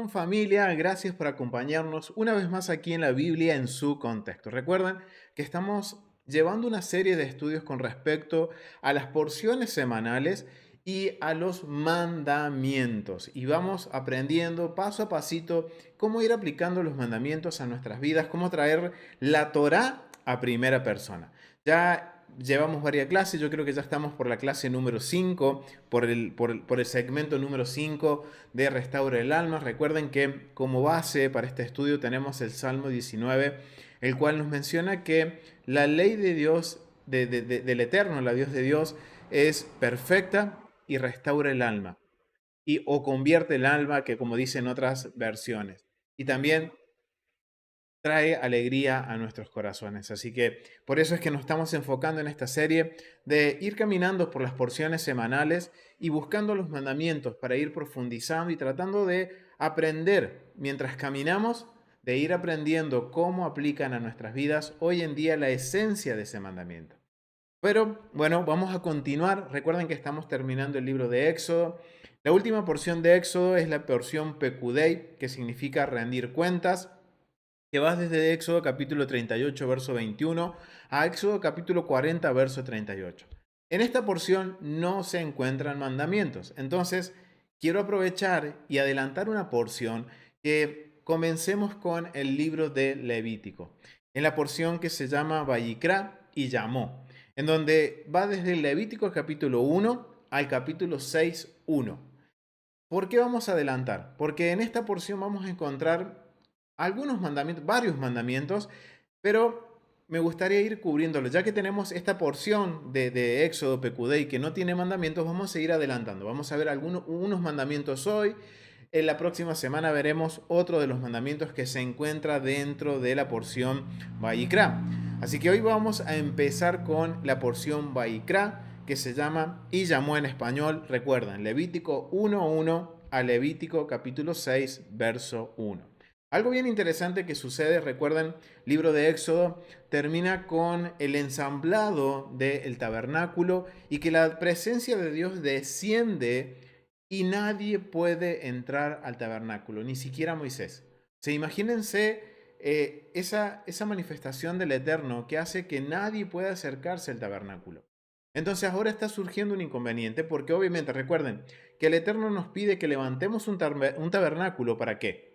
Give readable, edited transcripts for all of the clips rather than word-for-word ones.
están familia? Gracias por acompañarnos una vez más aquí en la Biblia en su contexto. Recuerden que estamos llevando una serie de estudios con respecto a las porciones semanales y a los mandamientos. Y vamos aprendiendo paso a pasito cómo ir aplicando los mandamientos a nuestras vidas, cómo traer la Torá a primera persona. Ya llevamos varias clases, yo creo que ya estamos por la clase número 5 por el segmento número 5 de Restaura el Alma. Recuerden que como base para este estudio tenemos el Salmo 19, el cual nos menciona que la ley de Dios, del Eterno, la Dios de Dios, es perfecta y restaura el alma, o convierte el alma, que como dicen otras versiones. Y también trae alegría a nuestros corazones. Así que por eso es que nos estamos enfocando en esta serie de ir caminando por las porciones semanales y buscando los mandamientos para ir profundizando y tratando de aprender mientras caminamos, de ir aprendiendo cómo aplican a nuestras vidas hoy en día la esencia de ese mandamiento. Pero bueno, vamos a continuar. Recuerden que estamos terminando el libro de Éxodo. La última porción de Éxodo es la porción Pecudei, que significa rendir cuentas, que vas desde Éxodo capítulo 38, verso 21, a Éxodo capítulo 40, verso 38. En esta porción no se encuentran mandamientos. Entonces, quiero aprovechar y adelantar una porción que comencemos con el libro de Levítico, en la porción que se llama Vayikra y Llamó, en donde va desde el Levítico capítulo 1 al capítulo 6, 1. ¿Por qué vamos a adelantar? Porque en esta porción vamos a encontrar algunos mandamientos, varios mandamientos, pero me gustaría ir cubriéndolos. Ya que tenemos esta porción de Éxodo, Pecudei, que no tiene mandamientos, vamos a ir adelantando. Vamos a ver unos mandamientos hoy. En la próxima semana veremos otro de los mandamientos que se encuentra dentro de la porción Vayikra. Así que hoy vamos a empezar con la porción Vayikra, que se llama y llamó en español, recuerdan, Levítico 1:1 a Levítico capítulo 6, verso 1. Algo bien interesante que sucede, recuerden, libro de Éxodo termina con el ensamblado del tabernáculo y que la presencia de Dios desciende y nadie puede entrar al tabernáculo, ni siquiera Moisés. Se imagínense esa manifestación del Eterno que hace que nadie pueda acercarse al tabernáculo. Entonces ahora está surgiendo un inconveniente porque obviamente recuerden que el Eterno nos pide que levantemos un tabernáculo. ¿Para qué?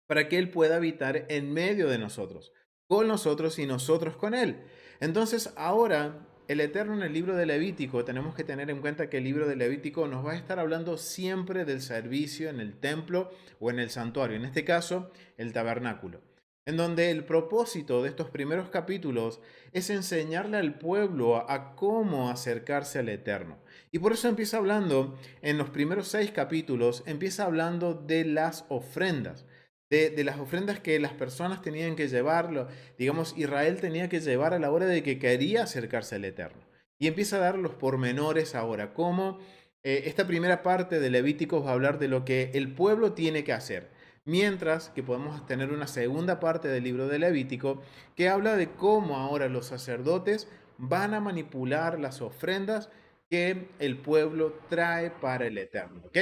Para que Él pueda habitar en medio de nosotros, con nosotros y nosotros con Él. Entonces ahora el Eterno en el libro de Levítico, tenemos que tener en cuenta que el libro de Levítico nos va a estar hablando siempre del servicio en el templo o en el santuario, en este caso el tabernáculo, en donde el propósito de estos primeros capítulos es enseñarle al pueblo a cómo acercarse al Eterno. Y por eso empieza hablando, en los primeros 6 capítulos, empieza hablando de las ofrendas. De las ofrendas que las personas tenían que llevar, digamos, Israel tenía que llevar a la hora de que quería acercarse al Eterno. Y empieza a dar los pormenores ahora, como esta primera parte de Levíticos va a hablar de lo que el pueblo tiene que hacer, mientras que podemos tener una segunda parte del libro de Levítico que habla de cómo ahora los sacerdotes van a manipular las ofrendas que el pueblo trae para el Eterno. ¿Ok?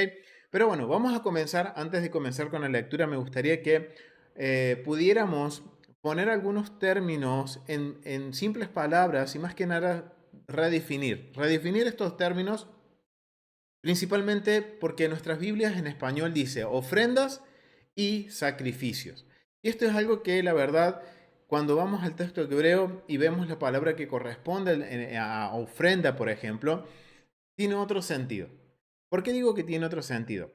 Pero bueno, vamos a comenzar. Antes de comenzar con la lectura, me gustaría que pudiéramos poner algunos términos en simples palabras y más que nada redefinir. Redefinir estos términos principalmente porque nuestras Biblias en español dice ofrendas y sacrificios. Y esto es algo que la verdad, cuando vamos al texto hebreo y vemos la palabra que corresponde a ofrenda, por ejemplo, tiene otro sentido. ¿Por qué digo que tiene otro sentido?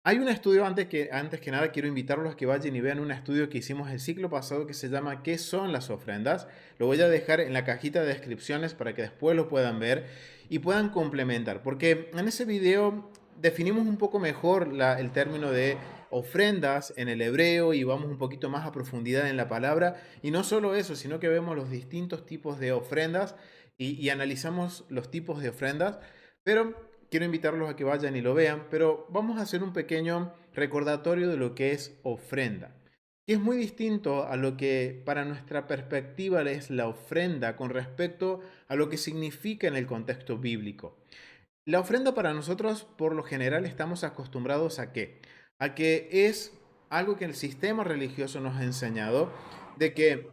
Hay un estudio, antes que nada quiero invitarlos a que vayan y vean un estudio que hicimos el ciclo pasado que se llama ¿Qué son las ofrendas? Lo voy a dejar en la cajita de descripciones para que después lo puedan ver y puedan complementar, porque en ese video definimos un poco mejor el término de ofrendas en el hebreo y vamos un poquito más a profundidad en la palabra. Y no solo eso, sino que vemos los distintos tipos de ofrendas y analizamos los tipos de ofrendas, pero quiero invitarlos a que vayan y lo vean, pero vamos a hacer un pequeño recordatorio de lo que es ofrenda, que es muy distinto a lo que para nuestra perspectiva es la ofrenda con respecto a lo que significa en el contexto bíblico. La ofrenda para nosotros, por lo general, estamos acostumbrados a qué? A que es algo que el sistema religioso nos ha enseñado, de que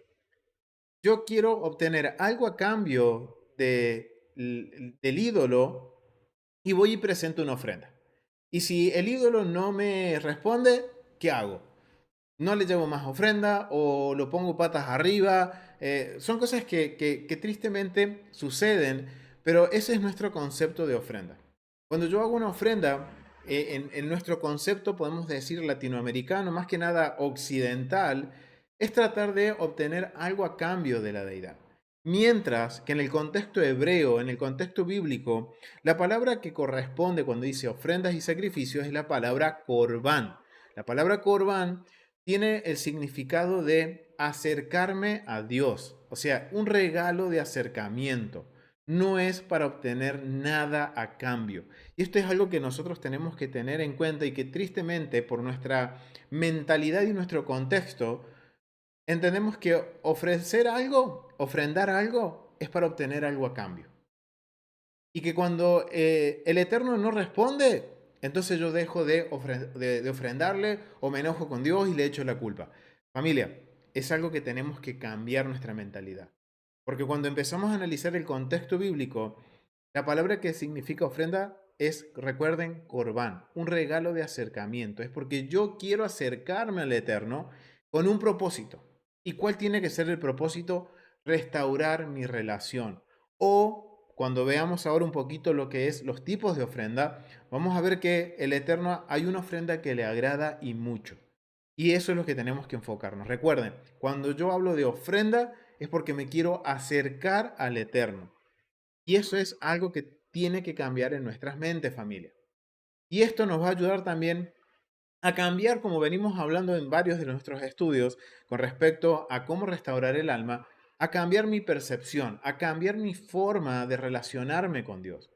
yo quiero obtener algo a cambio del ídolo y voy y presento una ofrenda. Y si el ídolo no me responde, ¿qué hago? No le llevo más ofrenda o lo pongo patas arriba. Son cosas que tristemente suceden, pero ese es nuestro concepto de ofrenda. Cuando yo hago una ofrenda, en nuestro concepto podemos decir latinoamericano, más que nada occidental, es tratar de obtener algo a cambio de la deidad. Mientras que en el contexto hebreo, en el contexto bíblico, la palabra que corresponde cuando dice ofrendas y sacrificios es la palabra corbán. La palabra corbán tiene el significado de acercarme a Dios, o sea, un regalo de acercamiento. No es para obtener nada a cambio. Y esto es algo que nosotros tenemos que tener en cuenta y que tristemente por nuestra mentalidad y nuestro contexto, entendemos que ofrecer algo, ofrendar algo, es para obtener algo a cambio. Y que cuando el Eterno no responde, entonces yo dejo de ofrendarle o me enojo con Dios y le echo la culpa. Familia, es algo que tenemos que cambiar nuestra mentalidad. Porque cuando empezamos a analizar el contexto bíblico, la palabra que significa ofrenda es, recuerden, corbán, un regalo de acercamiento. Es porque yo quiero acercarme al Eterno con un propósito. ¿Y cuál tiene que ser el propósito? Restaurar mi relación. O cuando veamos ahora un poquito lo que es los tipos de ofrenda, vamos a ver que el Eterno hay una ofrenda que le agrada y mucho. Y eso es lo que tenemos que enfocarnos. Recuerden, cuando yo hablo de ofrenda es porque me quiero acercar al Eterno. Y eso es algo que tiene que cambiar en nuestras mentes, familia. Y esto nos va a ayudar también a cambiar, como venimos hablando en varios de nuestros estudios, con respecto a cómo restaurar el alma, a cambiar mi percepción, a cambiar mi forma de relacionarme con Dios.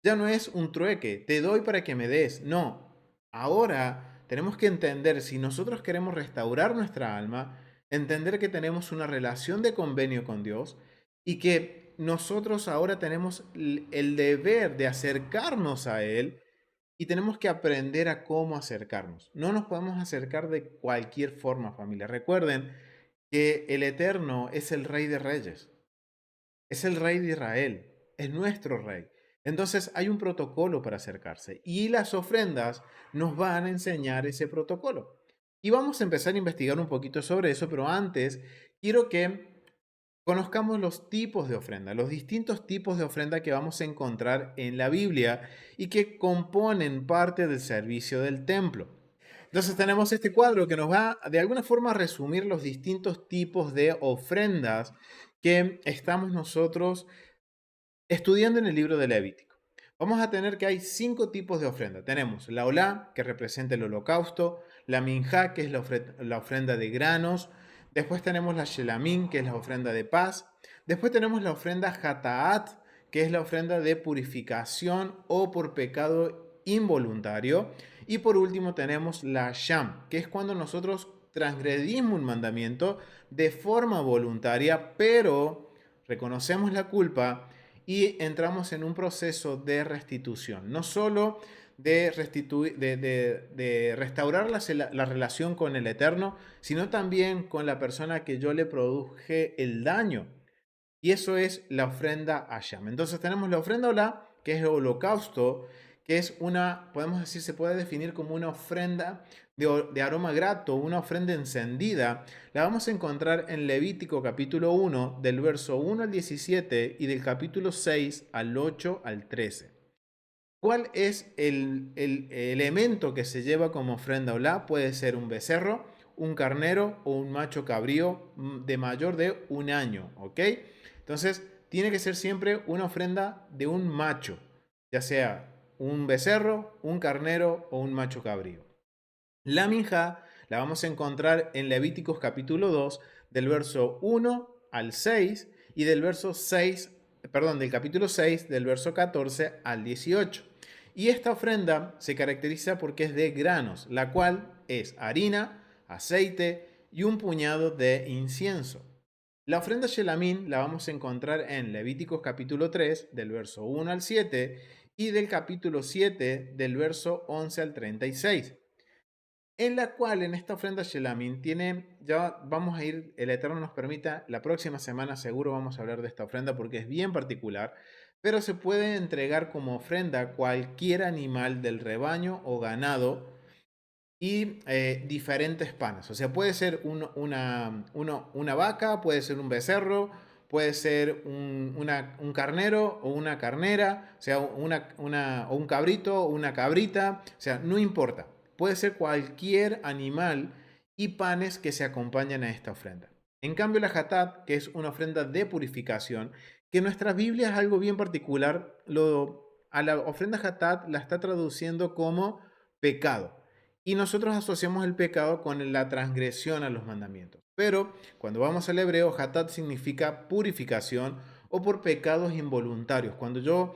Ya no es un trueque, te doy para que me des, no. Ahora tenemos que entender, si nosotros queremos restaurar nuestra alma, entender que tenemos una relación de convenio con Dios y que nosotros ahora tenemos el deber de acercarnos a Él y tenemos que aprender a cómo acercarnos. No nos podemos acercar de cualquier forma, familia. Recuerden que el Eterno es el Rey de Reyes, es el Rey de Israel, es nuestro Rey. Entonces hay un protocolo para acercarse y las ofrendas nos van a enseñar ese protocolo. Y vamos a empezar a investigar un poquito sobre eso, pero antes quiero que conozcamos los tipos de ofrenda, los distintos tipos de ofrenda que vamos a encontrar en la Biblia y que componen parte del servicio del templo. Entonces tenemos este cuadro que nos va de alguna forma a resumir los distintos tipos de ofrendas que estamos nosotros estudiando en el libro de Levítico. Vamos a tener que hay 5 tipos de ofrenda. Tenemos la olá, que representa el holocausto, la minjá, que es la ofrenda de granos, después tenemos la shelamín, que es la ofrenda de paz, después tenemos la ofrenda hataat, que es la ofrenda de purificación o por pecado involuntario, y por último tenemos la sham, que es cuando nosotros transgredimos un mandamiento de forma voluntaria, pero reconocemos la culpa y entramos en un proceso de restitución, no solo de restaurar la relación con el Eterno, sino también con la persona que yo le produje el daño. Y eso es la ofrenda Hashem. Entonces tenemos la ofrenda Olá, que es el holocausto, que es una, podemos decir, se puede definir como una ofrenda de aroma grato, una ofrenda encendida. La vamos a encontrar en Levítico capítulo 1, del verso 1 al 17 y del capítulo 6 al 8 al 13. ¿Cuál es el elemento que se lleva como ofrenda Olá? Puede ser un becerro, un carnero o un macho cabrío de mayor de 1 año, ¿ok? Entonces, tiene que ser siempre una ofrenda de un macho, ya sea un becerro, un carnero o un macho cabrío. La minja la vamos a encontrar en Levíticos capítulo 2, del verso 1 al 6 y del verso 6, perdón, del capítulo 6, del verso 14 al 18. Y esta ofrenda se caracteriza porque es de granos, la cual es harina, aceite y un puñado de incienso. La ofrenda Shelamín la vamos a encontrar en Levíticos capítulo 3, del verso 1 al 7 y del capítulo 7, del verso 11 al 36. en la cual en esta ofrenda Shelamim tiene, ya vamos a ir, el Eterno nos permita, la próxima semana seguro vamos a hablar de esta ofrenda porque es bien particular, pero se puede entregar como ofrenda cualquier animal del rebaño o ganado y diferentes panes. O sea, puede ser una vaca, puede ser un becerro, puede ser un carnero o una carnera, o sea, o un cabrito o una cabrita, o sea, no importa. Puede ser cualquier animal y panes que se acompañan a esta ofrenda. En cambio, la hatat, que es una ofrenda de purificación, que en nuestra Biblia es algo bien particular, a la ofrenda hatat la está traduciendo como pecado. Y nosotros asociamos el pecado con la transgresión a los mandamientos. Pero cuando vamos al hebreo, hatat significa purificación o por pecados involuntarios. Cuando yo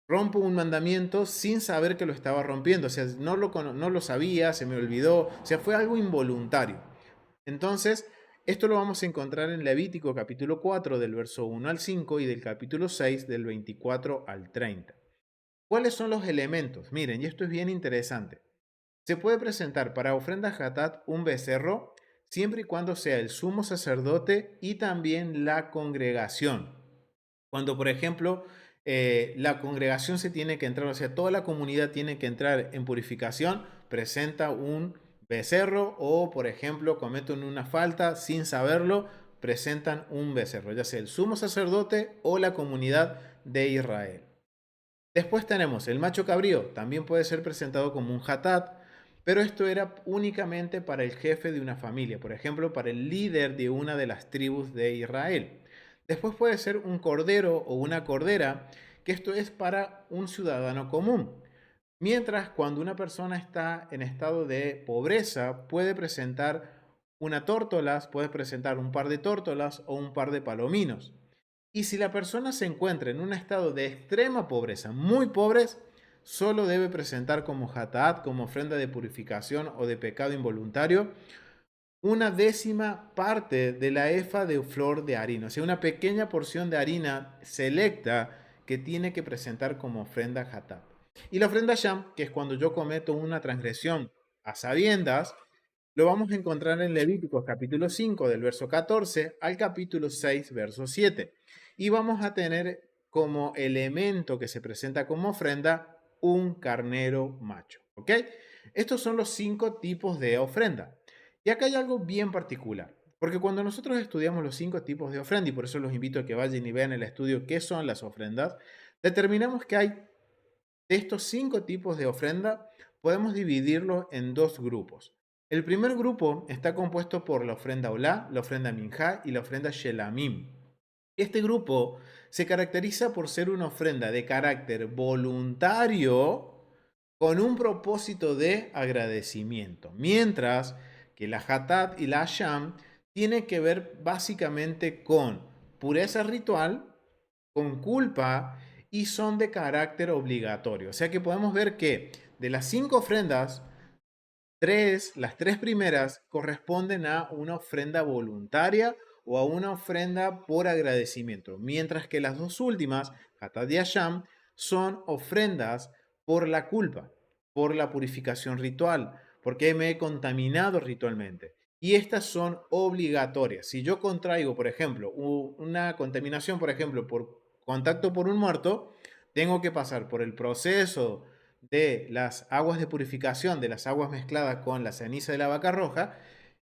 rompo un mandamiento sin saber que lo estaba rompiendo, o sea, no lo sabía, se me olvidó, o sea, fue algo involuntario. Entonces, esto lo vamos a encontrar en Levítico capítulo 4 del verso 1 al 5 y del capítulo 6 del 24 al 30. ¿Cuáles son los elementos? Miren, y esto es bien interesante. Se puede presentar para ofrenda hatat un becerro siempre y cuando sea el sumo sacerdote y también la congregación. Cuando, por ejemplo, la congregación se tiene que entrar, o sea, toda la comunidad tiene que entrar en purificación, presenta un becerro o, por ejemplo, cometen una falta sin saberlo, presentan un becerro, ya sea el sumo sacerdote o la comunidad de Israel. Después tenemos el macho cabrío, también puede ser presentado como un hatat, pero esto era únicamente para el jefe de una familia, por ejemplo, para el líder de una de las tribus de Israel. Después puede ser un cordero o una cordera, que esto es para un ciudadano común. Mientras cuando una persona está en estado de pobreza, puede presentar una tórtolas, puede presentar un par de tórtolas o un par de palominos. Y si la persona se encuentra en un estado de extrema pobreza, muy pobres, solo debe presentar como hatat, como ofrenda de purificación o de pecado involuntario, una décima parte de la efa de flor de harina, o sea, una pequeña porción de harina selecta que tiene que presentar como ofrenda hatat. Y la ofrenda sham, que es cuando yo cometo una transgresión a sabiendas, lo vamos a encontrar en Levíticos capítulo 5 del verso 14 al capítulo 6 verso 7. Y vamos a tener como elemento que se presenta como ofrenda un carnero macho. ¿Ok? Estos son los 5 tipos de ofrenda. Y acá hay algo bien particular. Porque cuando nosotros estudiamos los 5 tipos de ofrenda, y por eso los invito a que vayan y vean el estudio qué son las ofrendas, determinamos que hay de estos 5 tipos de ofrenda, podemos dividirlos en dos grupos. El primer grupo está compuesto por la ofrenda Olá, la ofrenda Minjá y la ofrenda Shelamim. Este grupo se caracteriza por ser una ofrenda de carácter voluntario con un propósito de agradecimiento, mientras que la Hatat y la Asham tienen que ver básicamente con pureza ritual, con culpa y son de carácter obligatorio. O sea que podemos ver que de las 5 ofrendas, las tres primeras corresponden a una ofrenda voluntaria o a una ofrenda por agradecimiento, mientras que las dos últimas, Hatad y Asham, son ofrendas por la culpa, por la purificación ritual, porque me he contaminado ritualmente. Y estas son obligatorias. Si yo contraigo, por ejemplo, una contaminación, por ejemplo, por contacto por un muerto, tengo que pasar por el proceso de las aguas de purificación, de las aguas mezcladas con la ceniza de la vaca roja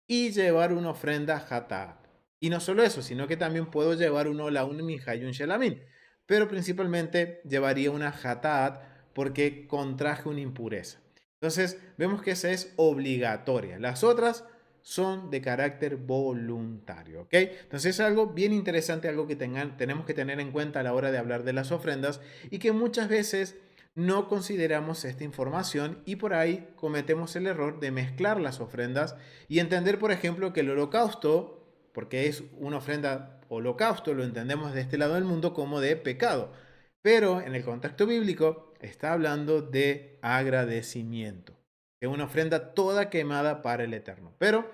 y llevar una ofrenda hatat. Y no solo eso, sino que también puedo llevar un ola, un minja y un shelamín. Pero principalmente llevaría una hatat porque contraje una impureza. Entonces vemos que esa es obligatoria. Las otras son de carácter voluntario. ¿Ok? Entonces es algo bien interesante, algo que tenemos que tener en cuenta a la hora de hablar de las ofrendas y que muchas veces no consideramos esta información y por ahí cometemos el error de mezclar las ofrendas y entender, por ejemplo, que el holocausto, porque es una ofrenda holocausto, lo entendemos de este lado del mundo como de pecado. Pero en el contexto bíblico está hablando de agradecimiento, de una ofrenda toda quemada para el Eterno. Pero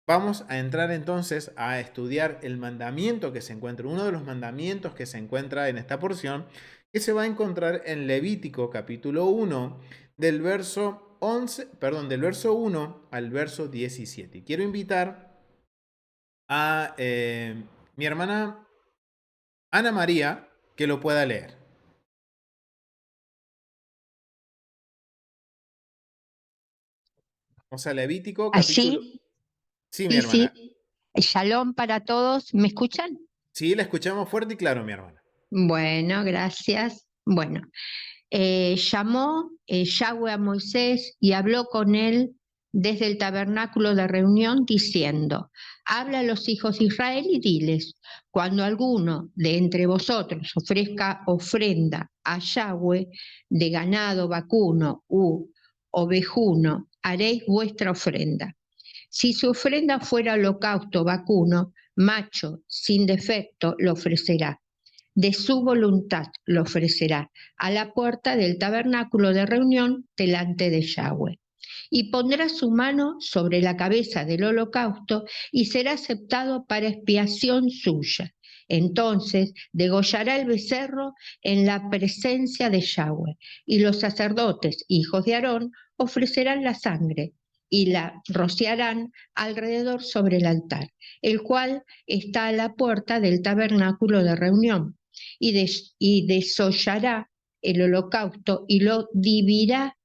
vamos a entrar entonces a estudiar el mandamiento que se encuentra, uno de los mandamientos que se encuentra en esta porción, que se va a encontrar en Levítico capítulo 1, del verso del verso 1 al verso 17. Quiero invitar a mi hermana Ana María que lo pueda leer. Vamos a Levítico, capítulo... Allí, Sí, mi sí, hermana. sí. Shalom para todos. ¿Me escuchan? Sí, la escuchamos fuerte y claro, mi hermana. Bueno, gracias. Bueno, llamó Yahweh a Moisés y habló con él desde el tabernáculo de reunión diciendo, habla a los hijos de Israel y diles, cuando alguno de entre vosotros ofrezca ofrenda a Yahweh de ganado vacuno u ovejuno, haréis vuestra ofrenda. Si su ofrenda fuera holocausto vacuno, macho, sin defecto, lo ofrecerá. De su voluntad lo ofrecerá a la puerta del tabernáculo de reunión delante de Yahweh. Y pondrá su mano sobre la cabeza del holocausto y será aceptado para expiación suya. Entonces degollará el becerro en la presencia de Yahweh, y los sacerdotes, hijos de Aarón, ofrecerán la sangre y la rociarán alrededor sobre el altar, el cual está a la puerta del tabernáculo de reunión, y desollará el holocausto y lo dividirá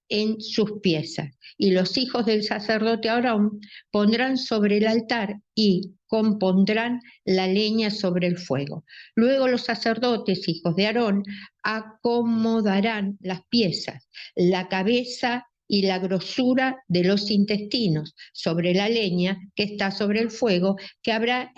en sus piezas. Y los hijos del sacerdote Aarón pondrán sobre el altar y compondrán la leña sobre el fuego. Luego los sacerdotes, hijos de Aarón, acomodarán las piezas, la cabeza y la grosura de los intestinos sobre la leña que está sobre el fuego que habrá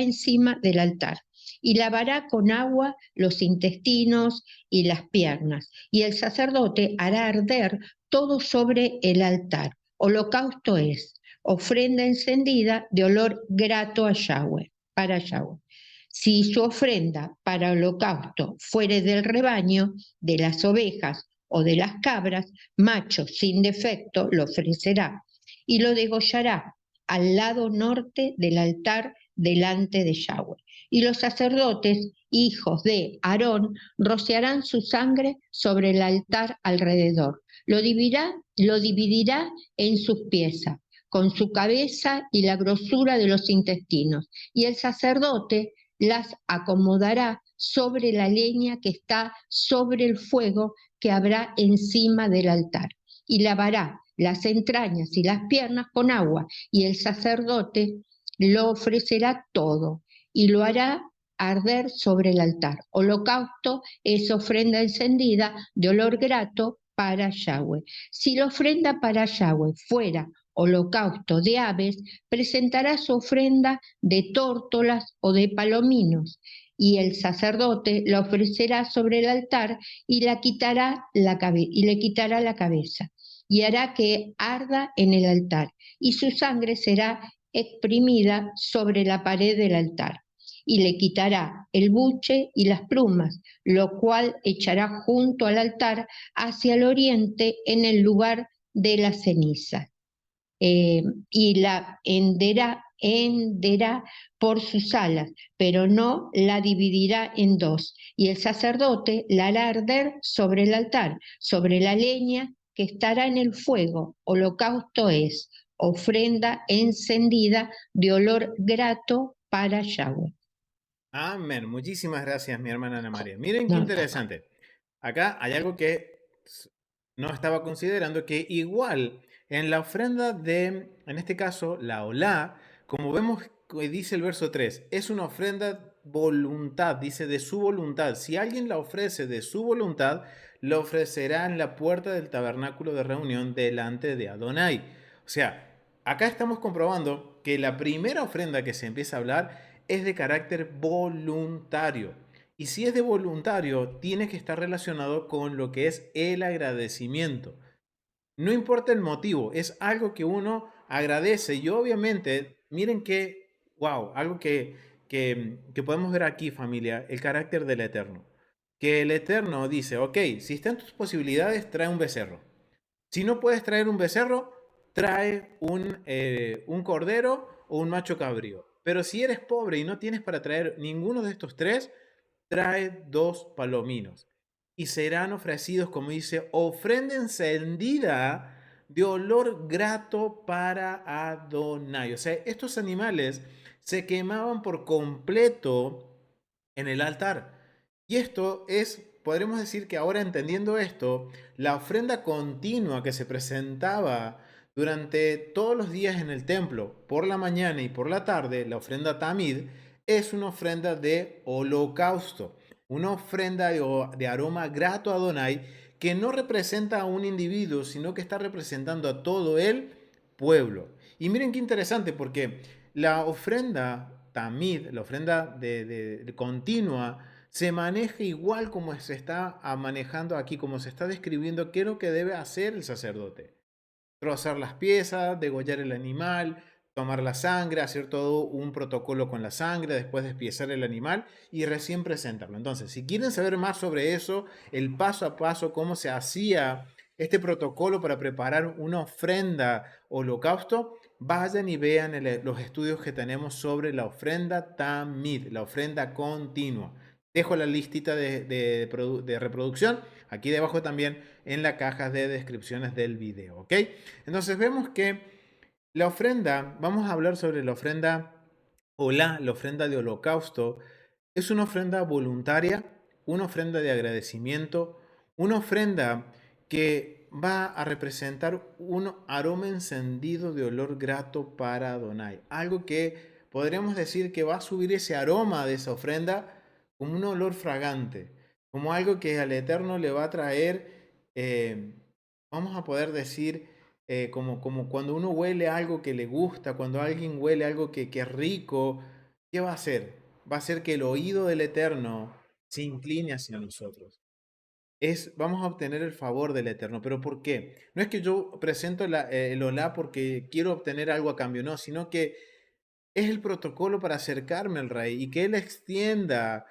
encima del altar. Y lavará con agua los intestinos y las piernas. Y el sacerdote hará arder todo sobre el altar. Holocausto es ofrenda encendida de olor grato a Yahweh, para Yahweh. Si su ofrenda para holocausto fuere del rebaño, de las ovejas o de las cabras, macho sin defecto lo ofrecerá y lo degollará al lado norte del altar delante de Yahweh. Y los sacerdotes, hijos de Aarón, rociarán su sangre sobre el altar alrededor. Lo dividirá en sus piezas, con su cabeza y la grosura de los intestinos. Y el sacerdote las acomodará sobre la leña que está sobre el fuego que habrá encima del altar. Y lavará las entrañas y las piernas con agua, y el sacerdote lo ofrecerá todo y lo hará arder sobre el altar. Holocausto es ofrenda encendida de olor grato para Yahweh. Si la ofrenda para Yahweh fuera holocausto de aves, presentará su ofrenda de tórtolas o de palominos, y el sacerdote la ofrecerá sobre el altar y le quitará la cabeza y hará que arda en el altar, y su sangre será exprimida sobre la pared del altar. Y le quitará el buche y las plumas, lo cual echará junto al altar hacia el oriente en el lugar de la ceniza. Y la henderá por sus alas, pero no la dividirá en dos. Y el sacerdote la hará arder sobre el altar, sobre la leña que estará en el fuego. Holocausto es ofrenda encendida de olor grato para Yahweh. Amén. Muchísimas gracias, mi hermana Ana María. Miren qué No, interesante. Acá hay algo que no estaba considerando, que igual en la ofrenda de, en este caso, la olá, como vemos que dice el verso 3, es una ofrenda voluntad, dice de su voluntad. Si alguien la ofrece de su voluntad, la ofrecerá en la puerta del tabernáculo de reunión delante de Adonai. O sea, acá estamos comprobando que la primera ofrenda que se empieza a hablar es de carácter voluntario. Y si es de voluntario, tiene que estar relacionado con lo que es el agradecimiento. No importa el motivo, es algo que uno agradece. Y obviamente, miren que, wow, algo que podemos ver aquí, familia, el carácter del Eterno. Que el Eterno dice, ok, si están tus posibilidades, trae un becerro. Si no puedes traer un becerro, trae un cordero o un macho cabrío. Pero si eres pobre y no tienes para traer ninguno de estos tres, trae dos palominos. y serán ofrecidos, como dice, ofrenda encendida de olor grato para Adonai. O sea, estos animales se quemaban por completo en el altar. Y esto es, podremos decir que ahora entendiendo esto, la ofrenda continua que se presentaba durante todos los días en el templo, por la mañana y por la tarde, la ofrenda Tamid, es una ofrenda de holocausto, una ofrenda de aroma grato a Adonai que no representa a un individuo, sino que está representando a todo el pueblo. Y miren qué interesante, porque la ofrenda Tamid, la ofrenda de continua, se maneja igual como se está manejando aquí, como se está describiendo qué es lo que debe hacer el sacerdote. Trozar las piezas, degollar el animal, tomar la sangre, hacer todo un protocolo con la sangre, después despiezar el animal y recién presentarlo. Entonces, si quieren saber más sobre eso, el paso a paso, cómo se hacía este protocolo para preparar una ofrenda holocausto, vayan y vean los estudios que tenemos sobre la ofrenda Tamid, la ofrenda continua. Dejo la listita de reproducción aquí debajo también en la caja de descripciones del video, ¿ok? Entonces vemos que la ofrenda, vamos a hablar sobre la ofrenda o la ofrenda de holocausto, es una ofrenda voluntaria, una ofrenda de agradecimiento, una ofrenda que va a representar un aroma encendido de olor grato para Adonai. Algo que podríamos decir que va a subir ese aroma de esa ofrenda como un olor fragante, como algo que al Eterno le va a traer, vamos a poder decir, como cuando uno huele algo que le gusta, cuando alguien huele algo que es rico, ¿qué va a hacer? Va a hacer que el oído del Eterno se incline hacia nosotros. Vamos a obtener el favor del Eterno. ¿Pero por qué? No es que yo presento el Olá porque quiero obtener algo a cambio, no, sino que es el protocolo para acercarme al Rey y que Él extienda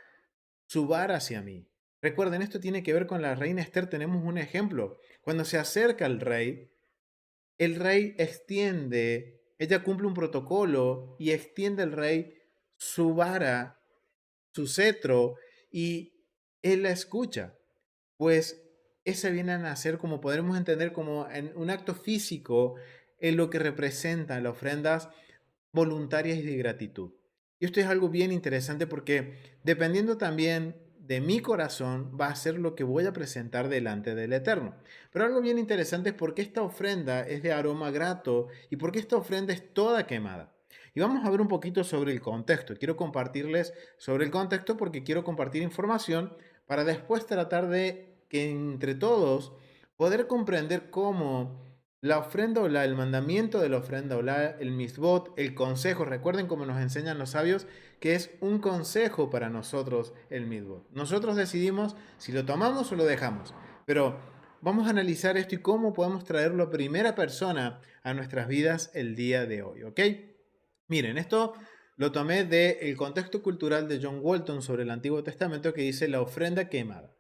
su vara hacia mí. Recuerden, esto tiene que ver con la reina Esther. Tenemos un ejemplo. Cuando se acerca al rey, el rey extiende, ella cumple un protocolo y extiende el rey su vara, su cetro, y él la escucha. Pues ese viene a nacer, como podremos entender, como en un acto físico en lo que representan las ofrendas voluntarias y de gratitud. Y esto es algo bien interesante porque dependiendo también de mi corazón va a ser lo que voy a presentar delante del Eterno. Pero algo bien interesante es porque esta ofrenda es de aroma grato y porque esta ofrenda es toda quemada. Y vamos a ver un poquito sobre el contexto. Quiero compartirles sobre el contexto porque quiero compartir información para después tratar de que entre todos poder comprender cómo la ofrenda olá, el mandamiento de la ofrenda olá, el misbot, el consejo. Recuerden como nos enseñan los sabios que es un consejo para nosotros el misbot. Nosotros decidimos si lo tomamos o lo dejamos. Pero vamos a analizar esto y cómo podemos traerlo a primera persona a nuestras vidas el día de hoy, ¿ok? Miren, esto lo tomé del contexto cultural de John Walton sobre el Antiguo Testamento que dice la ofrenda quemada.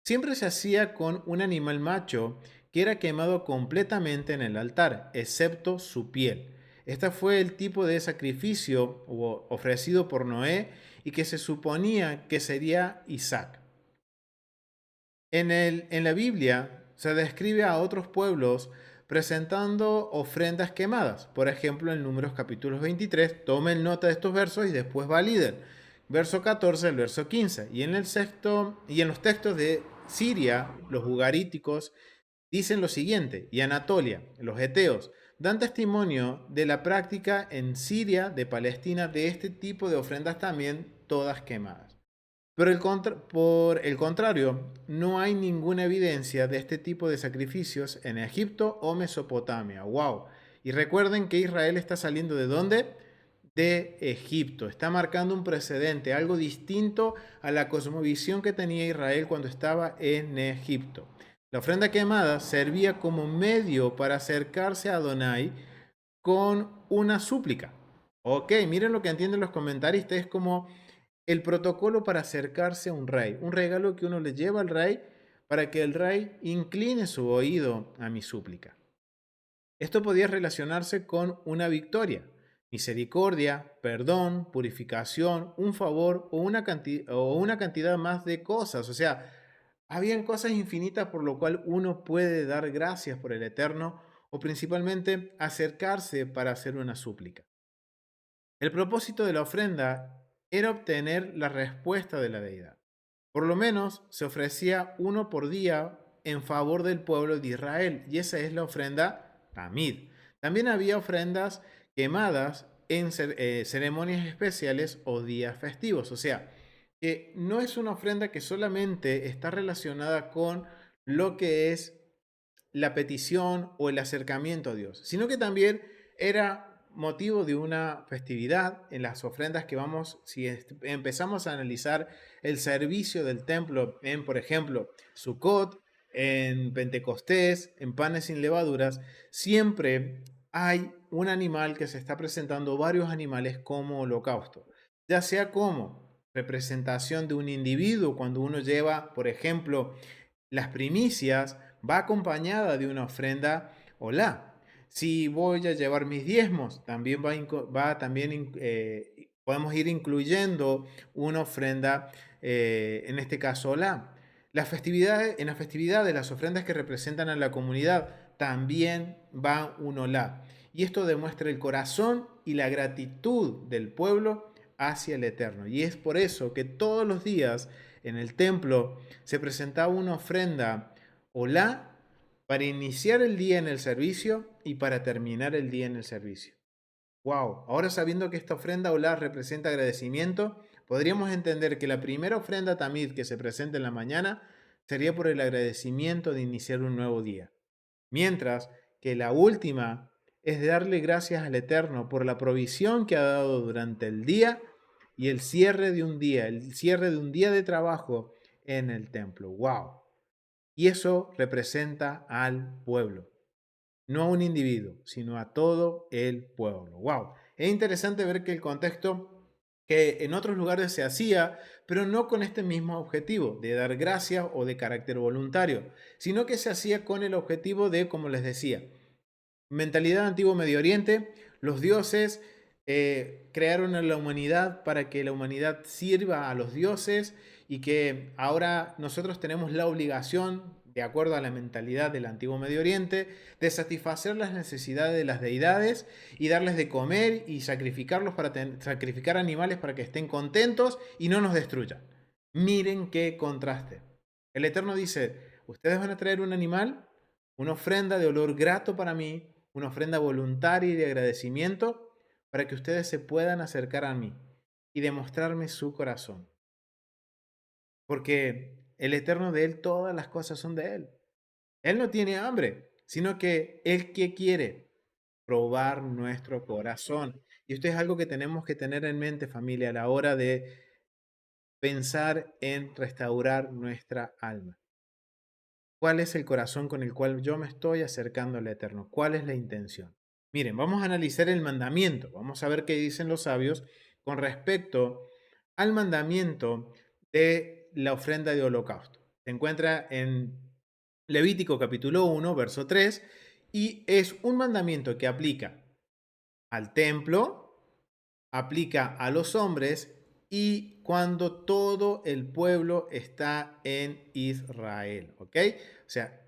Siempre se hacía con un animal macho que era quemado completamente en el altar, excepto su piel. Este fue el tipo de sacrificio ofrecido por Noé y que se suponía que sería Isaac. En la Biblia se describe a otros pueblos presentando ofrendas quemadas. Por ejemplo, en Números capítulo 23, tomen nota de estos versos y después validen. Verso 14, el verso 15. Y en el sexto, y en los textos de Siria, los ugaríticos dicen lo siguiente, y Anatolia, los eteos, dan testimonio de la práctica en Siria, de Palestina, de este tipo de ofrendas también, todas quemadas. Pero por el contrario, no hay ninguna evidencia de este tipo de sacrificios en Egipto o Mesopotamia. ¡Wow! Y recuerden que Israel está saliendo ¿de dónde? De Egipto. Está marcando un precedente, algo distinto a la cosmovisión que tenía Israel cuando estaba en Egipto. La ofrenda quemada servía como medio para acercarse a Adonai con una súplica. Ok, miren lo que entienden los comentaristas, es como el protocolo para acercarse a un rey, un regalo que uno le lleva al rey para que el rey incline su oído a mi súplica. Esto podía relacionarse con una victoria, misericordia, perdón, purificación, un favor o una cantidad más de cosas. O sea, Habían cosas infinitas por lo cual uno puede dar gracias por el Eterno o principalmente acercarse para hacer una súplica. El propósito de la ofrenda era obtener la respuesta de la deidad. Por lo menos se ofrecía uno por día en favor del pueblo de Israel, y esa es la ofrenda Tamid. También había ofrendas quemadas en ceremonias especiales o días festivos, o sea, que no es una ofrenda que solamente está relacionada con lo que es la petición o el acercamiento a Dios, sino que también era motivo de una festividad en las ofrendas que vamos, si empezamos a analizar el servicio del templo en, por ejemplo, Sukkot, en Pentecostés, en panes sin levaduras, siempre hay un animal que se está presentando, varios animales como holocausto, ya sea como representación de un individuo, cuando uno lleva, por ejemplo, las primicias, va acompañada de una ofrenda olá. Si voy a llevar mis diezmos, también podemos ir incluyendo una ofrenda, en este caso olá. En las festividades, las ofrendas que representan a la comunidad, también va un olá. Y esto demuestra el corazón y la gratitud del pueblo hacia el Eterno. Y es por eso que todos los días en el templo se presentaba una ofrenda olá para iniciar el día en el servicio y para terminar el día en el servicio. Wow, ahora sabiendo que esta ofrenda olá representa agradecimiento, podríamos entender que la primera ofrenda tamid que se presenta en la mañana sería por el agradecimiento de iniciar un nuevo día, mientras que la última es de darle gracias al Eterno por la provisión que ha dado durante el día y el cierre de un día de trabajo en el templo. Wow. Y eso representa al pueblo, no a un individuo, sino a todo el pueblo. Wow. Es interesante ver que el contexto que en otros lugares se hacía, pero no con este mismo objetivo de dar gracias o de carácter voluntario, sino que se hacía con el objetivo de, como les decía, mentalidad antiguo Medio Oriente, los dioses crearon a la humanidad para que la humanidad sirva a los dioses y que ahora nosotros tenemos la obligación, de acuerdo a la mentalidad del antiguo Medio Oriente, de satisfacer las necesidades de las deidades y darles de comer y sacrificarlos sacrificar animales para que estén contentos y no nos destruyan. Miren qué contraste. El Eterno dice, ustedes van a traer un animal, una ofrenda de olor grato para mí, una ofrenda voluntaria y de agradecimiento para que ustedes se puedan acercar a mí y demostrarme su corazón. Porque el Eterno de Él, todas las cosas son de Él. Él no tiene hambre, sino que Él que quiere probar nuestro corazón. Y esto es algo que tenemos que tener en mente, familia, a la hora de pensar en restaurar nuestra alma. ¿Cuál es el corazón con el cual yo me estoy acercando al Eterno? ¿Cuál es la intención? Miren, vamos a analizar el mandamiento. Vamos a ver qué dicen los sabios con respecto al mandamiento de la ofrenda de holocausto. Se encuentra en Levítico capítulo 1, verso 3, y es un mandamiento que aplica al templo, aplica a los hombres y cuando todo el pueblo está en Israel, ¿ok? O sea,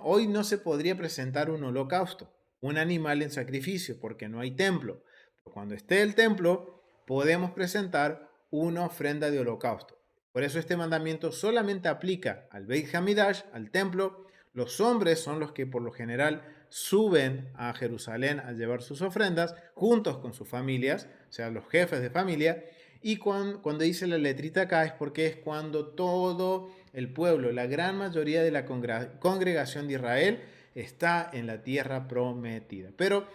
hoy no se podría presentar un holocausto, un animal en sacrificio, porque no hay templo. Pero cuando esté el templo, podemos presentar una ofrenda de holocausto. Por eso este mandamiento solamente aplica al Beit Hamidash, al templo. Los hombres son los que por lo general suben a Jerusalén a llevar sus ofrendas juntos con sus familias, o sea, los jefes de familia. Y cuando dice la letrita acá es porque es cuando todo el pueblo, la gran mayoría de la congregación de Israel está en la tierra prometida. Pero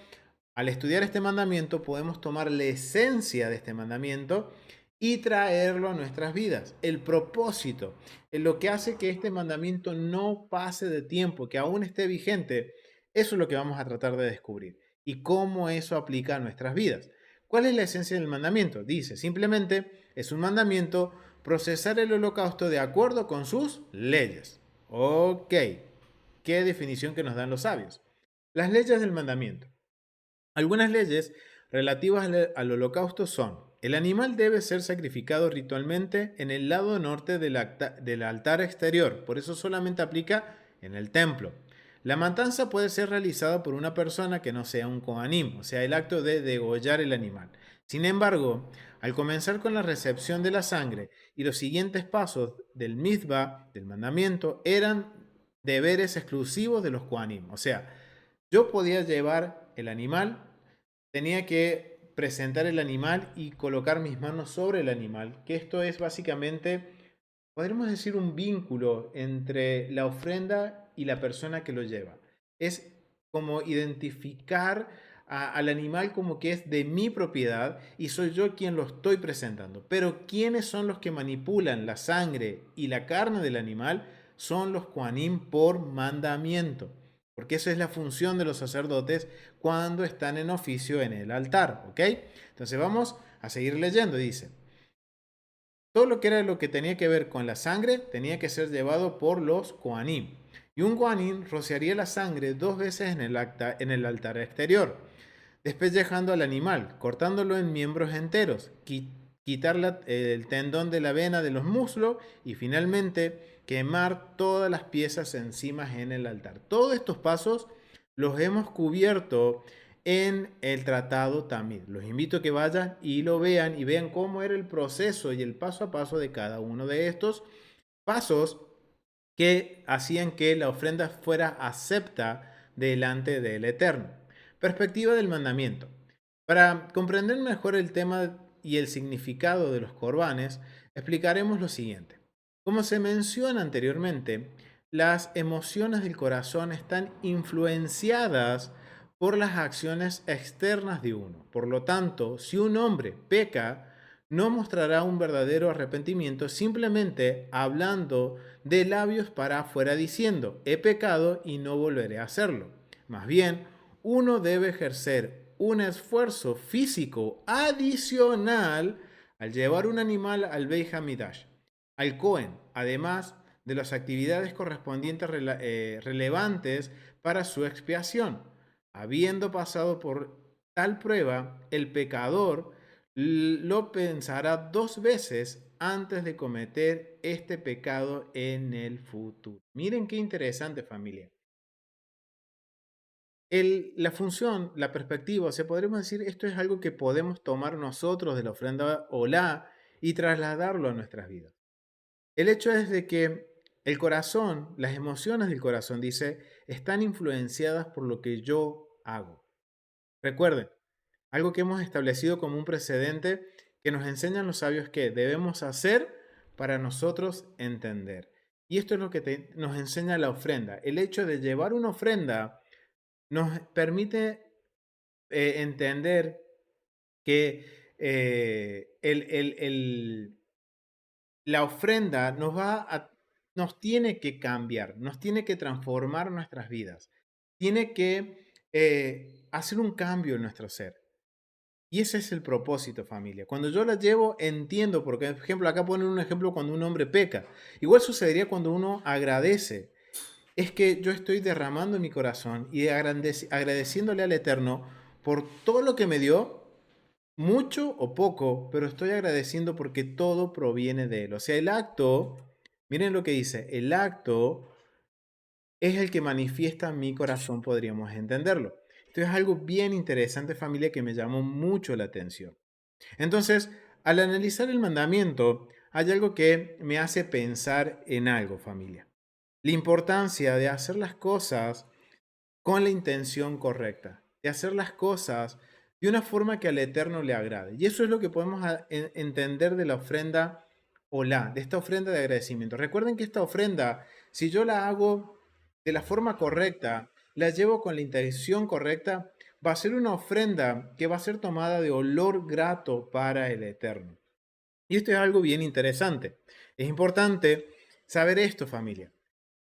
al estudiar este mandamiento podemos tomar la esencia de este mandamiento y traerlo a nuestras vidas. El propósito, lo que hace que este mandamiento no pase de tiempo, que aún esté vigente, eso es lo que vamos a tratar de descubrir. Y cómo eso aplica a nuestras vidas. ¿Cuál es la esencia del mandamiento? Dice, simplemente es un mandamiento procesar el holocausto de acuerdo con sus leyes. Ok, ¿qué definición que nos dan los sabios? Las leyes del mandamiento. Algunas leyes relativas al holocausto son El animal debe ser sacrificado ritualmente en el lado norte del altar exterior, por eso solamente aplica en el templo. La matanza puede ser realizada por una persona que no sea un Kohanim, o sea, el acto de degollar el animal. Sin embargo, al comenzar con la recepción de la sangre y los siguientes pasos del mitzvah, del mandamiento, eran deberes exclusivos de los Kohanim. O sea, yo podía llevar el animal, tenía que presentar el animal y colocar mis manos sobre el animal, que esto es básicamente, podríamos decir, un vínculo entre la ofrenda y la persona que lo lleva. Es como identificar al animal como que es de mi propiedad y soy yo quien lo estoy presentando. Pero ¿quiénes son los que manipulan la sangre y la carne del animal? Son los Kohanim por mandamiento. Porque esa es la función de los sacerdotes cuando están en oficio en el altar, ¿ok? Entonces vamos a seguir leyendo, dice. Todo lo que era lo que tenía que ver con la sangre tenía que ser llevado por los Kohanim. Y un Kohanim rociaría la sangre 2 veces en el altar exterior, despellejando al animal, cortándolo en miembros enteros, quitar el tendón de la vena de los muslos y finalmente quemar todas las piezas encima en el altar. Todos estos pasos los hemos cubierto en el tratado también. Los invito a que vayan y lo vean y vean cómo era el proceso y el paso a paso de cada uno de estos pasos que hacían que la ofrenda fuera acepta delante del Eterno. Perspectiva del mandamiento. Para comprender mejor el tema y el significado de los corbanes, explicaremos lo siguiente. Como se menciona anteriormente, las emociones del corazón están influenciadas por las acciones externas de uno. Por lo tanto, si un hombre peca, no mostrará un verdadero arrepentimiento simplemente hablando de labios para afuera diciendo, he pecado y no volveré a hacerlo. Más bien, uno debe ejercer un esfuerzo físico adicional al llevar un animal al Beit Hamidash, al Cohen, además de las actividades correspondientes relevantes para su expiación. Habiendo pasado por tal prueba, el pecador lo pensará 2 veces antes de cometer este pecado en el futuro. Miren qué interesante, familia. La función, la perspectiva, o sea, podríamos decir, esto es algo que podemos tomar nosotros de la ofrenda Olá y trasladarlo a nuestras vidas. El hecho es de que el corazón, las emociones del corazón, dice, están influenciadas por lo que yo hago. Recuerden, algo que hemos establecido como un precedente que nos enseñan los sabios que debemos hacer para nosotros entender. Y esto es lo que nos enseña la ofrenda. El hecho de llevar una ofrenda nos permite entender que la ofrenda nos tiene que cambiar, nos tiene que transformar nuestras vidas, tiene que hacer un cambio en nuestro ser. Y ese es el propósito, familia. Cuando yo la llevo, entiendo, por ejemplo, acá ponen un ejemplo cuando un hombre peca. Igual sucedería cuando uno agradece. Es que yo estoy derramando mi corazón y agradeciéndole al Eterno por todo lo que me dio, mucho o poco, pero estoy agradeciendo porque todo proviene de Él. O sea, el acto, miren lo que dice, el acto es el que manifiesta mi corazón, podríamos entenderlo. Esto es algo bien interesante, familia, que me llamó mucho la atención. Entonces, al analizar el mandamiento, hay algo que me hace pensar en algo, familia. La importancia de hacer las cosas con la intención correcta, de hacer las cosas de una forma que al Eterno le agrade. Y eso es lo que podemos entender de la ofrenda Olá, de esta ofrenda de agradecimiento. Recuerden que esta ofrenda, si yo la hago de la forma correcta, la llevo con la intención correcta, va a ser una ofrenda que va a ser tomada de olor grato para el Eterno. Y esto es algo bien interesante. Es importante saber esto, familia.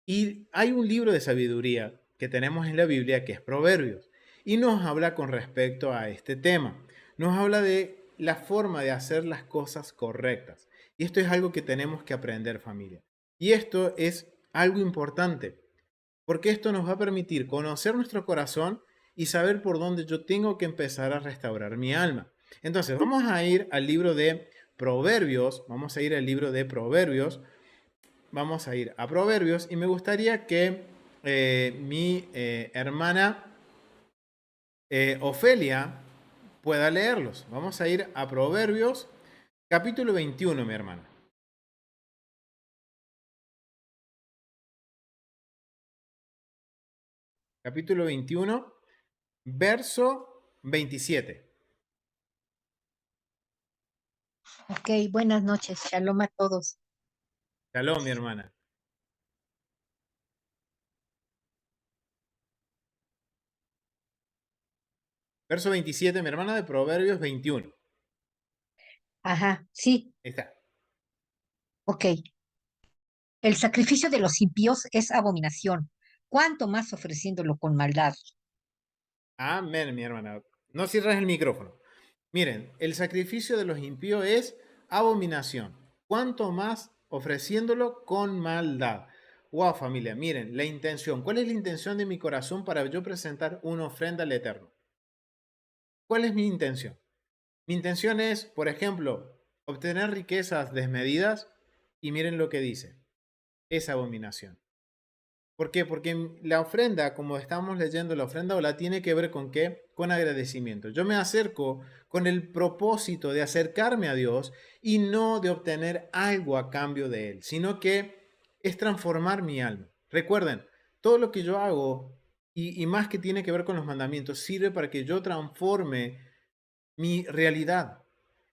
Y hay un libro de sabiduría que tenemos en la Biblia que es Proverbios y nos habla con respecto a este tema. Nos habla de la forma de hacer las cosas correctas. Y esto es algo que tenemos que aprender, familia. Y esto es algo importante porque esto nos va a permitir conocer nuestro corazón y saber por dónde yo tengo que empezar a restaurar mi alma. Entonces, vamos a ir al libro de Proverbios, vamos a ir al libro de Proverbios, vamos a ir a Proverbios y me gustaría que mi hermana Ofelia pueda leerlos. Vamos a ir a Proverbios, capítulo 21, mi hermana. Capítulo 21, verso 27. Ok, buenas noches, shalom a todos. Shalom, mi hermana. Verso 27, mi hermana, de Proverbios 21. Ajá, sí, Ahí está. ok. El sacrificio de los impíos es abominación, cuánto más ofreciéndolo con maldad. Amén, mi hermana. No cierres el micrófono. Miren, el sacrificio de los impíos es abominación. Cuanto más ofreciéndolo con maldad. Wow, familia, miren, la intención. ¿Cuál es la intención de mi corazón para yo presentar una ofrenda al Eterno? ¿Cuál es mi intención? Mi intención es, por ejemplo, obtener riquezas desmedidas y miren lo que dice. Es abominación. ¿Por qué? Porque la ofrenda, como estamos leyendo, la ofrenda o la tiene que ver con qué? Con agradecimiento. Yo me acerco con el propósito de acercarme a Dios y no de obtener algo a cambio de Él, sino que es transformar mi alma. Recuerden, todo lo que yo hago y más que tiene que ver con los mandamientos sirve para que yo transforme mi realidad.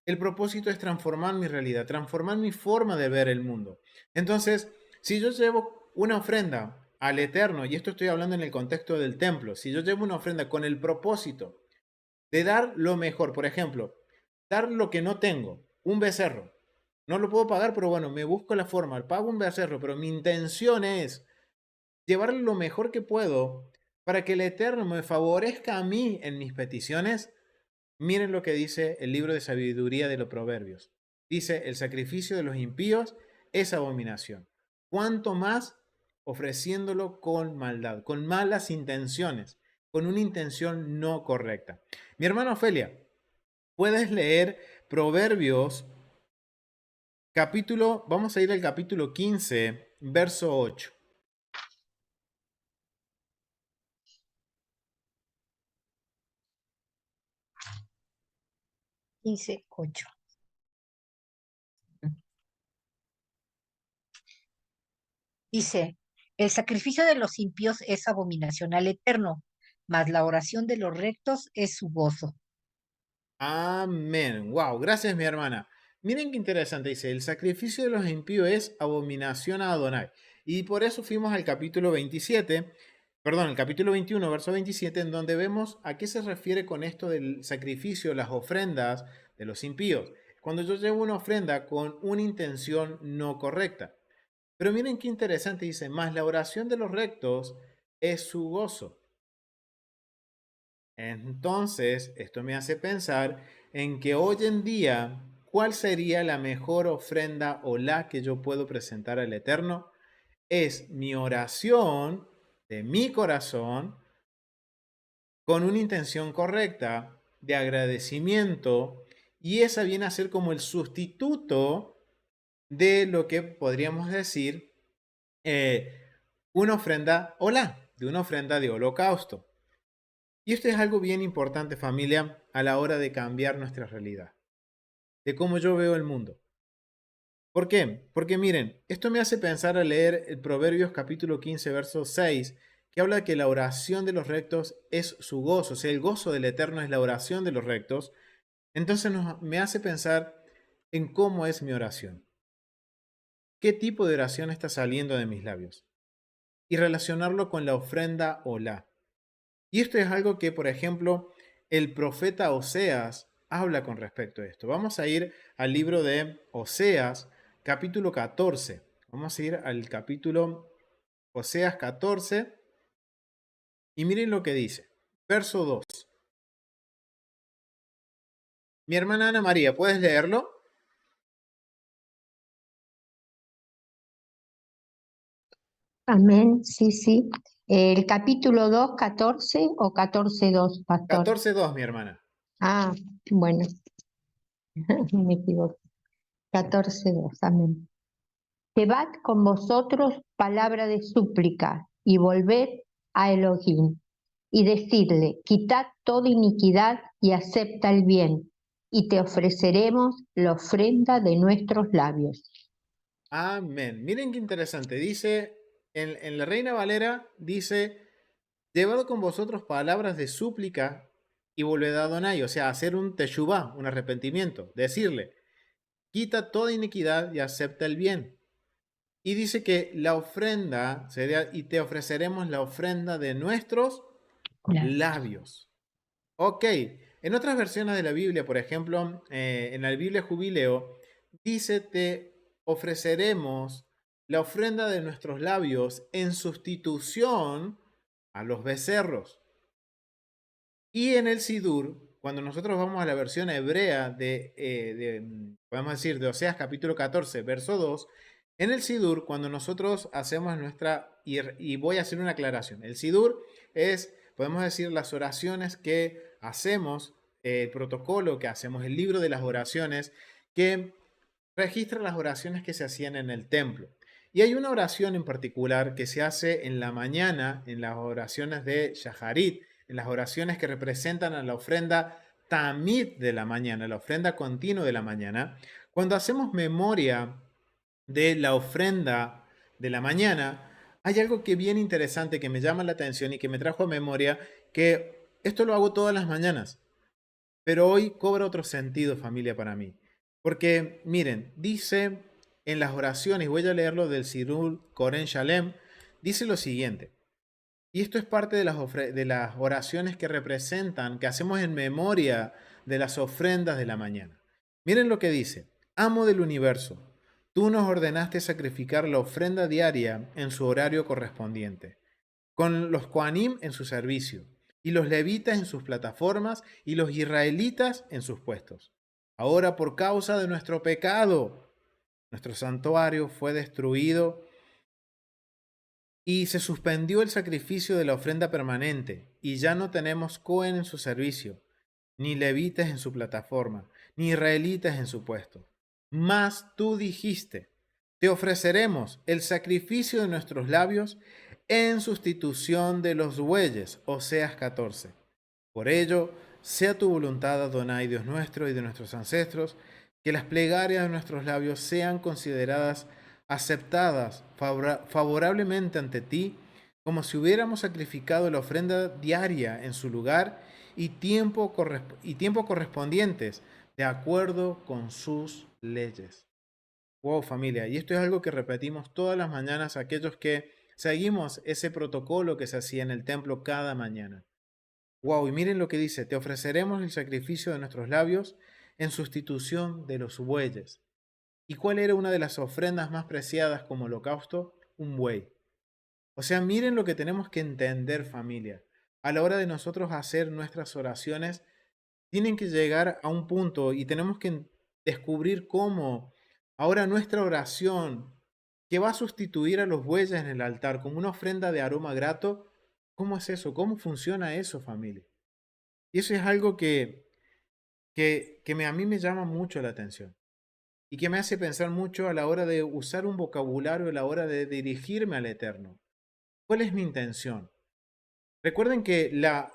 El propósito es transformar mi realidad, transformar mi forma de ver el mundo. Entonces, si yo llevo una ofrenda al Eterno, y esto estoy hablando en el contexto del templo, si yo llevo una ofrenda con el propósito de dar lo mejor, por ejemplo, dar lo que no tengo, un becerro, no lo puedo pagar, pero bueno, me busco la forma, pago un becerro, pero mi intención es llevar lo mejor que puedo para que el Eterno me favorezca a mí en mis peticiones. Miren lo que dice el libro de sabiduría de los Proverbios. Dice, el sacrificio de los impíos es abominación. Cuanto más ofreciéndolo con maldad, con malas intenciones, con una intención no correcta. Mi hermana Ofelia, puedes leer Proverbios capítulo, vamos a ir al capítulo 15, verso 8. 15:8. Dice, el sacrificio de los impíos es abominación al Eterno, mas la oración de los rectos es su gozo. Amén. Wow, gracias mi hermana. Miren qué interesante dice, el sacrificio de los impíos es abominación a Adonai. Y por eso fuimos al capítulo 27, perdón, el capítulo 21, verso 27, en donde vemos a qué se refiere con esto del sacrificio, las ofrendas de los impíos. Cuando yo llevo una ofrenda con una intención no correcta. Pero miren qué interesante dice, más la oración de los rectos es su gozo. Entonces, esto me hace pensar en que hoy en día, ¿cuál sería la mejor ofrenda o la que yo puedo presentar al Eterno? Es mi oración de mi corazón con una intención correcta de agradecimiento y esa viene a ser como el sustituto de lo que podríamos decir una ofrenda de una ofrenda de holocausto. Y esto es algo bien importante, familia, a la hora de cambiar nuestra realidad, de cómo yo veo el mundo. ¿Por qué? Porque miren, esto me hace pensar a leer el Proverbios capítulo 15, verso 6, que habla de que la oración de los rectos es su gozo, o sea, el gozo del Eterno es la oración de los rectos. Entonces me hace pensar en cómo es mi oración. ¿Qué tipo de oración está saliendo de mis labios? Y relacionarlo con la ofrenda olá. Y esto es algo que, por ejemplo, el profeta Oseas habla con respecto a esto. Vamos a ir al libro de Oseas, capítulo 14. Vamos a ir al capítulo Oseas 14 y miren lo que dice. Verso 2. Mi hermana Ana María, ¿puedes leerlo? Amén, sí, sí. El capítulo 2, 14 o 14:2, pastor. 14.2, mi hermana. Ah, bueno, me equivoco. 14:2, amén. Llevad con vosotros palabra de súplica y volved a Elohim y decidle, quitad toda iniquidad y acepta el bien, y te ofreceremos la ofrenda de nuestros labios. Amén. Miren qué interesante. Dice, en la Reina Valera, dice, llevad con vosotros palabras de súplica y volved a Adonai, o sea, hacer un teshuvah, un arrepentimiento, decirle, quita toda iniquidad y acepta el bien. Y dice que la ofrenda sería, y te ofreceremos la ofrenda de nuestros labios. Ok, en otras versiones de la Biblia, por ejemplo, en la Biblia Jubileo, dice, te ofreceremos la ofrenda de nuestros labios en sustitución a los becerros. Y en el Sidur, cuando nosotros vamos a la versión hebrea podemos decir, de Oseas capítulo 14, verso 2, en el Sidur, cuando nosotros hacemos y voy a hacer una aclaración, el Sidur es, podemos decir, las oraciones que hacemos, el protocolo que hacemos, el libro de las oraciones, que registra las oraciones que se hacían en el templo. Y hay una oración en particular que se hace en la mañana, en las oraciones de Shaharit, en las oraciones que representan a la ofrenda Tamid de la mañana, la ofrenda continua de la mañana. Cuando hacemos memoria de la ofrenda de la mañana, hay algo que bien interesante que me llama la atención y que me trajo a memoria, que esto lo hago todas las mañanas, pero hoy cobra otro sentido, familia, para mí. Porque, miren, dice en las oraciones, voy a leerlo del Sirul Koren Shalem, dice lo siguiente, y esto es parte de de las oraciones que representan, que hacemos en memoria de las ofrendas de la mañana. Miren lo que dice, Amo del universo, tú nos ordenaste sacrificar la ofrenda diaria en su horario correspondiente, con los Koanim en su servicio, y los levitas en sus plataformas, y los israelitas en sus puestos. Ahora, por causa de nuestro pecado, nuestro santuario fue destruido y se suspendió el sacrificio de la ofrenda permanente, y ya no tenemos Cohen en su servicio, ni levitas en su plataforma, ni israelitas en su puesto. Mas tú dijiste, te ofreceremos el sacrificio de nuestros labios en sustitución de los bueyes, Oseas 14. Por ello, sea tu voluntad, Adonai, Dios nuestro y de nuestros ancestros, que las plegarias de nuestros labios sean consideradas aceptadas favorablemente ante ti, como si hubiéramos sacrificado la ofrenda diaria en su lugar y tiempo correspondientes, de acuerdo con sus leyes. Wow, familia, y esto es algo que repetimos todas las mañanas aquellos que seguimos ese protocolo que se hacía en el templo cada mañana. Wow, y miren lo que dice, te ofreceremos el sacrificio de nuestros labios en sustitución de los bueyes. ¿Y cuál era una de las ofrendas más preciadas como holocausto? Un buey. O sea, miren lo que tenemos que entender, familia. A la hora de nosotros hacer nuestras oraciones, tienen que llegar a un punto y tenemos que descubrir cómo ahora nuestra oración, que va a sustituir a los bueyes en el altar como una ofrenda de aroma grato, ¿cómo es eso? ¿Cómo funciona eso, familia? Y eso es algo a mí me llama mucho la atención y que me hace pensar mucho a la hora de usar un vocabulario, a la hora de dirigirme al Eterno. ¿Cuál es mi intención? Recuerden que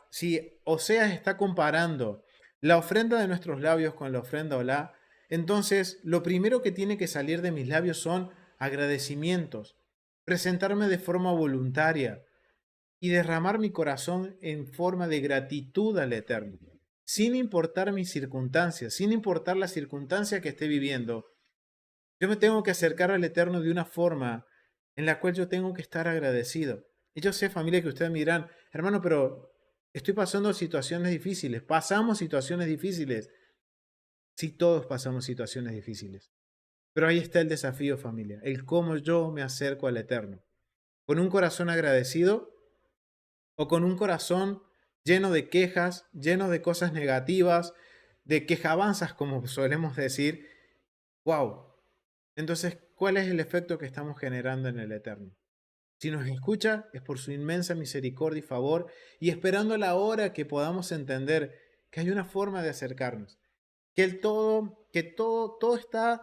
si Oseas está comparando la ofrenda de nuestros labios con la ofrenda Olá, entonces lo primero que tiene que salir de mis labios son agradecimientos, presentarme de forma voluntaria y derramar mi corazón en forma de gratitud al Eterno, sin importar mis circunstancias, sin importar la circunstancia que esté viviendo. Yo me tengo que acercar al Eterno de una forma en la cual yo tengo que estar agradecido. Y yo sé, familia, que ustedes me dirán, hermano, pero estoy pasando situaciones difíciles. Pasamos situaciones difíciles. Sí, todos pasamos situaciones difíciles. Pero ahí está el desafío, familia, el cómo yo me acerco al Eterno. Con un corazón agradecido o con un corazón lleno de quejas, lleno de cosas negativas, de quejabanzas, como solemos decir. Wow. Entonces, ¿cuál es el efecto que estamos generando en el Eterno? Si nos escucha es por su inmensa misericordia y favor, y esperando la hora que podamos entender que hay una forma de acercarnos, que todo está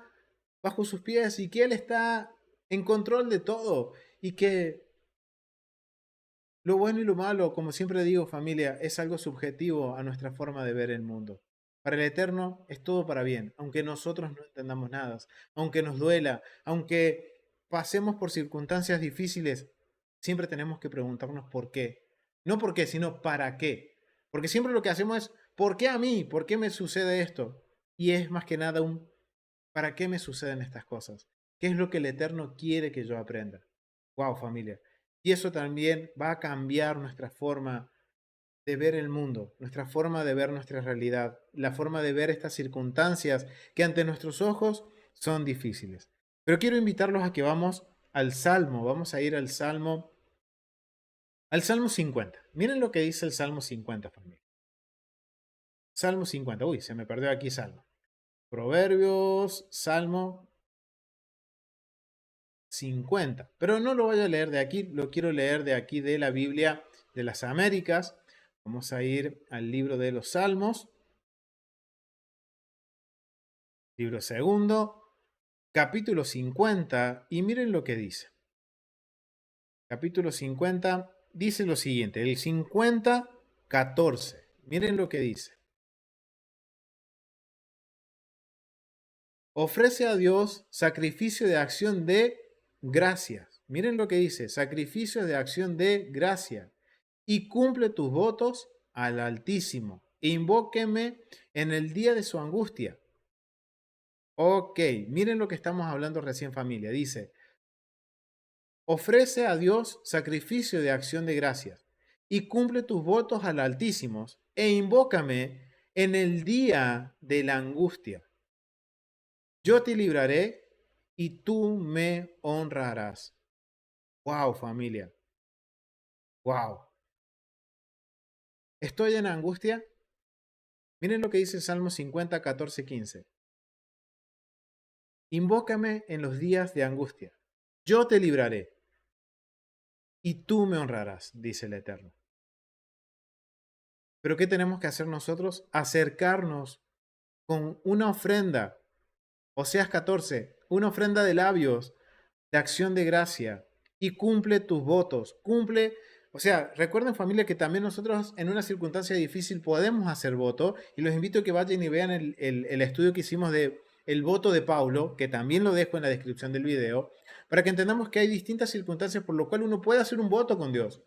bajo sus pies y que Él está en control de todo y que lo bueno y lo malo, como siempre digo, familia, es algo subjetivo a nuestra forma de ver el mundo. Para el Eterno es todo para bien, aunque nosotros no entendamos nada, aunque nos duela, aunque pasemos por circunstancias difíciles, siempre tenemos que preguntarnos por qué. No por qué, sino para qué. Porque siempre lo que hacemos es, ¿por qué a mí? ¿Por qué me sucede esto? Y es más que nada un, ¿para qué me suceden estas cosas? ¿Qué es lo que el Eterno quiere que yo aprenda? Wow, familia. Y eso también va a cambiar nuestra forma de ver el mundo, nuestra forma de ver nuestra realidad, la forma de ver estas circunstancias que ante nuestros ojos son difíciles. Pero quiero invitarlos a que vamos al Salmo, vamos a ir al Salmo 50. Miren lo que dice el Salmo 50, familia. Salmo 50. Uy, se me perdió aquí Salmo. Proverbios, Salmo 50. Pero no lo voy a leer de aquí, lo quiero leer de aquí de la Biblia de las Américas. Vamos a ir al libro de los Salmos, libro segundo, capítulo 50, y miren lo que dice. Capítulo 50 dice lo siguiente, el 50, 14. Miren lo que dice. Ofrece a Dios sacrificio de acción de gracias. Miren lo que dice, sacrificio de acción de gracia. Y cumple tus votos al Altísimo. Invóqueme en el día de su angustia. Ok, miren lo que estamos hablando recién, familia. Dice, ofrece a Dios sacrificio de acción de gracias y cumple tus votos al Altísimo e invócame en el día de la angustia. Yo te libraré y tú me honrarás. Wow, familia. Wow. ¿Estoy en angustia? Miren lo que dice Salmo 50, 14, 15. Invócame en los días de angustia. Yo te libraré y tú me honrarás, dice el Eterno. Pero ¿qué tenemos que hacer nosotros? Acercarnos con una ofrenda. Oseas 14, una ofrenda de labios, de acción de gracia. Y cumple tus votos. Cumple. O sea, recuerden familia que también nosotros en una circunstancia difícil podemos hacer voto. Y los invito a que vayan y vean el estudio que hicimos de el voto de Paulo, que también lo dejo en la descripción del video, para que entendamos que hay distintas circunstancias por lo cual uno puede hacer un voto con Dios.